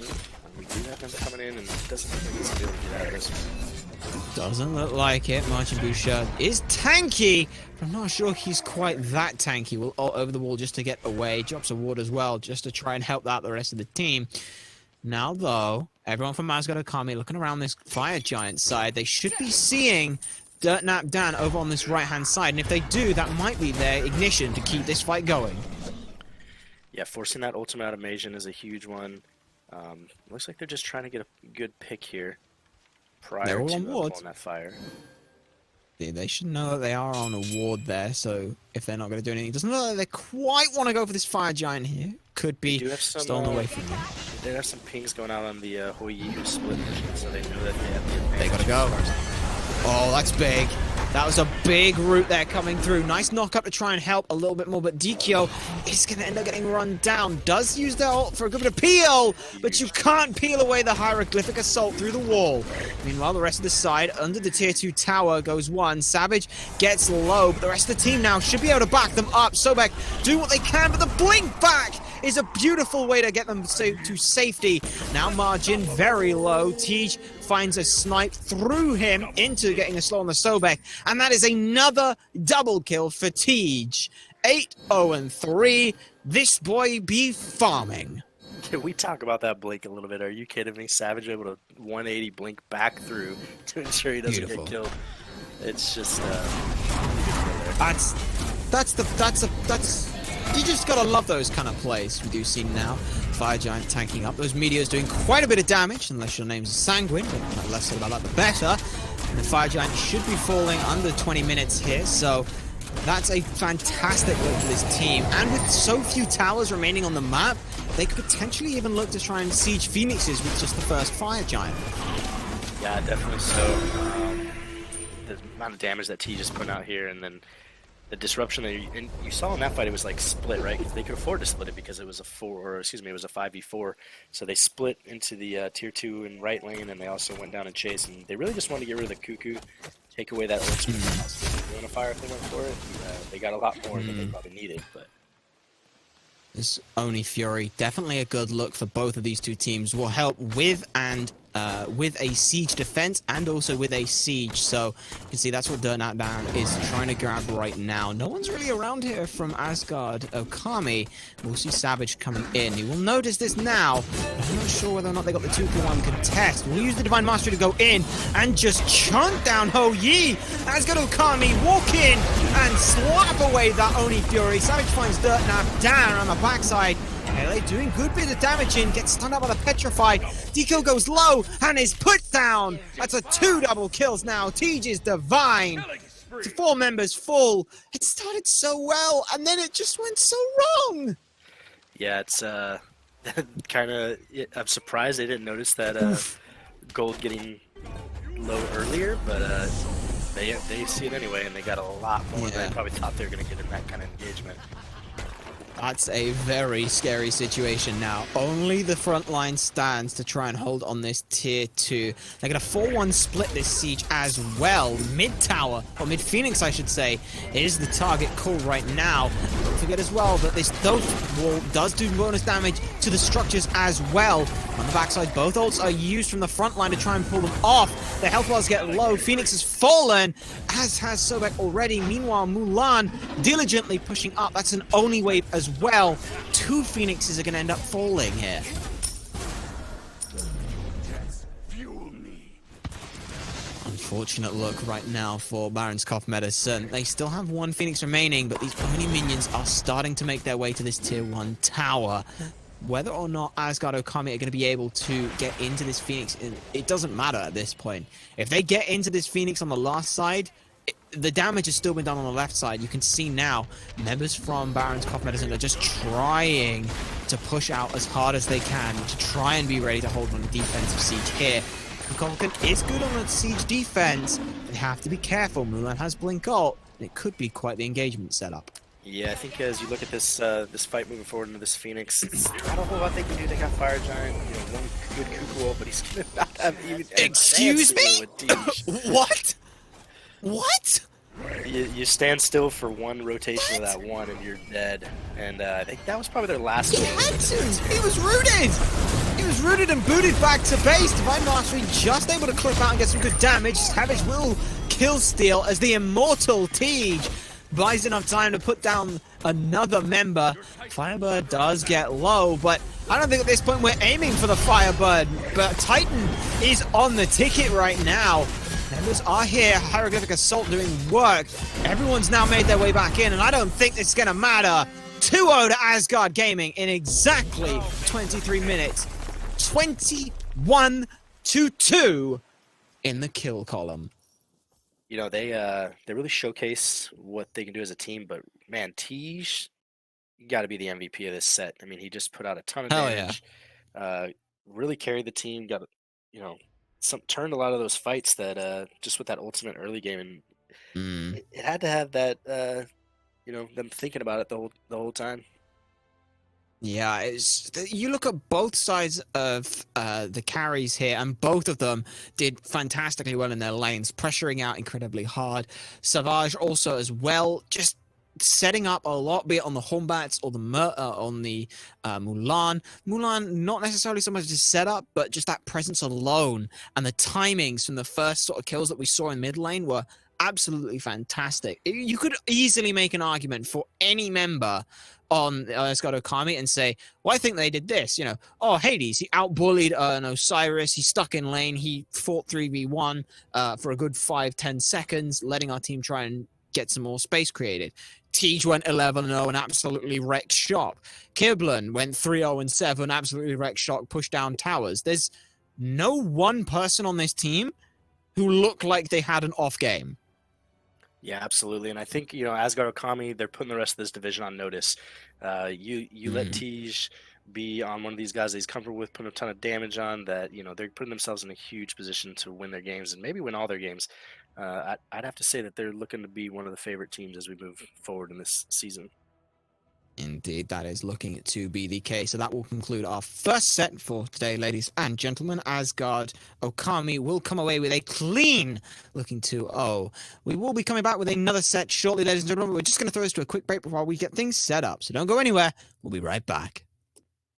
[SPEAKER 2] We do have him coming in, and it doesn't look like he's able to get out of this one.
[SPEAKER 1] Doesn't look like it. Martin Boucher is tanky, but I'm not sure he's quite that tanky. Will ult over the wall just to get away. Drops a ward as well, just to try and help out the rest of the team. Now, though, everyone from Asgard Okami looking around this Fire Giant side. They should be seeing Dirt Nap Dan over on this right-hand side, and if they do, that might be their ignition to keep this fight going.
[SPEAKER 2] Yeah, forcing that ultimate out of Majin is a huge one. Looks like they're just trying to get a good pick here prior to pulling that fire.
[SPEAKER 1] Yeah, they should know that they are on a ward there, so if they're not going to do anything, it doesn't look like they quite want to go for this Fire Giant here. Could be stolen away from them.
[SPEAKER 2] They have some pings going out on the Houyi who split mission, so they know that they have the advantage.
[SPEAKER 1] They gotta go. Oh, that's big. That was a big route there coming through. Nice knock-up to try and help a little bit more, but Dikyo is going to end up getting run down. Does use their ult for a good bit of peel, but you can't peel away the Hieroglyphic Assault through the wall. Meanwhile, the rest of the side, under the tier 2 tower, goes one. Savage gets low, but the rest of the team now should be able to back them up. Sobek do what they can, but the blink back is a beautiful way to get them to safety. Now Margin very low. Tej finds a snipe through him into getting a slow on the Sobek, and that is another double kill for Tej. 8-0-3. This boy be farming.
[SPEAKER 2] Can we talk about that blink a little bit? Are you kidding me? Savage able to 180 blink back through to ensure he doesn't get killed. It's just
[SPEAKER 1] that's you just gotta love those kind of plays we do see now. Fire Giant tanking up. Those meteors doing quite a bit of damage, unless your name's Sanguine, but the less said about that, the better. And the Fire Giant should be falling under 20 minutes here, so that's a fantastic look for this team. And with so few towers remaining on the map, they could potentially even look to try and siege Phoenixes with just the first Fire Giant.
[SPEAKER 2] Yeah, definitely so. The amount of damage that T just put out here, and then the disruption that you saw in that fight, it was like split, right? Because they could afford to split it because it was it was a 5v4. So they split into the tier 2 and right lane, and they also went down and chased. And they really just wanted to get rid of the Cuckoo, take away that ultimate on a fire if they went for it. They got a lot more than they probably needed, but.
[SPEAKER 1] This Oni Fury, definitely a good look for both of these two teams. Will help with with a siege defense and also with a siege. So you can see that's what Dirtnap Down is trying to grab right now. No one's really around here from Asgard Okami. We'll see Savage coming in. You will notice this now. I'm not sure whether or not they got the 2-1 contest. We'll use the Divine Mastery to go in and just chunk down Ho Yi. Asgard Okami walk in and slap away that Oni Fury. Savage finds Dirtnap down on the backside. They're doing good bit of damage in, gets stunned up by the Petrified. Deco goes low and is put down. That's a 2 double kills now. TJ is divine. 4 members full. It started so well and then it just went so wrong.
[SPEAKER 2] Yeah, it's kind of. I'm surprised they didn't notice that gold getting low earlier, but they see it anyway, and they got a lot more than they probably thought they were going to get in that kind of engagement.
[SPEAKER 1] That's a very scary situation now. Only the front line stands to try and hold on this tier 2. They're going to 4-1 split this siege as well. Mid-tower, or mid-Phoenix I should say, is the target call right now. Don't forget as well that this wall does do bonus damage to the structures as well. On the backside, both ults are used from the front line to try and pull them off. The health bars get low. Phoenix has fallen, as has Sobek already. Meanwhile, Mulan diligently pushing up. That's an Oni wave as well. 2 Phoenixes are going to end up falling here. Unfortunate look right now for Baron's Cough Medicine. They still have 1 Phoenix remaining, but these Oni minions are starting to make their way to this tier 1 tower. Whether or not Asgard Okami are going to be able to get into this Phoenix, it doesn't matter at this point. If they get into this Phoenix on the last side, the damage has still been done on the left side. You can see now, members from Baron's Cough Medicine are just trying to push out as hard as they can to try and be ready to hold on a defensive siege here. Republican is good on the siege defense. They have to be careful. Mulan has Blink ult, and it could be quite the engagement setup.
[SPEAKER 2] Yeah, I think as you look at this this fight moving forward into this Phoenix, it's not a whole lot they can do. They got Fire Giant, 1 good Cuckoo ult, but he's gonna not have even.
[SPEAKER 1] Excuse me? What? What?
[SPEAKER 2] You stand still for 1 rotation of that 1 and you're dead. And I think that was probably their last
[SPEAKER 1] He had to! He was rooted! He was rooted and booted back to base. Divine Mastery just able to clip out and get some good damage. Savage will kill steal as the immortal Tej buys enough time to put down another member. Firebird does get low, but I don't think at this point we're aiming for the Firebird. But Titan is on the ticket right now. Members are here. Hieroglyphic Assault doing work. Everyone's now made their way back in, and I don't think it's going to matter. 2-0 to Asgard Gaming in exactly 23 minutes. 21-2 in the kill column.
[SPEAKER 2] They really showcase what they can do as a team, but man, Tej, you got to be the MVP of this set. I mean, he just put out a ton of damage. Really carried the team. Got turned a lot of those fights that just with that ultimate early game, and it had to have that them thinking about it the whole time.
[SPEAKER 1] Yeah, you look at both sides of the carries here, and both of them did fantastically well in their lanes, pressuring out incredibly hard. Savage also as well, just setting up a lot, be it on the Hornbats or the Mulan. Mulan, not necessarily so much just setup, but just that presence alone, and the timings from the first sort of kills that we saw in mid lane were absolutely fantastic. You could easily make an argument for any member on Asgard Okami and say, well, I think they did this, oh, Hades, he outbullied an Osiris, he stuck in lane, he fought 3v1 for a good 5-10 seconds, letting our team try and get some more space created. Tej went 11-0 and absolutely wrecked shop. Kiblen went 3-0-7, absolutely wrecked shop, pushed down towers. There's no one person on this team who looked like they had an off game.
[SPEAKER 2] Yeah, absolutely. And I think, Asgard Okami, they're putting the rest of this division on notice. You let Tej be on one of these guys that he's comfortable with, putting a ton of damage on, that, they're putting themselves in a huge position to win their games and maybe win all their games. I'd have to say that they're looking to be one of the favorite teams as we move forward in this season.
[SPEAKER 1] Indeed, that is looking to be the case. So that will conclude our first set for today, ladies and gentlemen. Asgard Okami will come away with a clean looking 2-0. We will be coming back with another set shortly, ladies and gentlemen. We're just going to throw us to a quick break before we get things set up. So don't go anywhere. We'll be right back.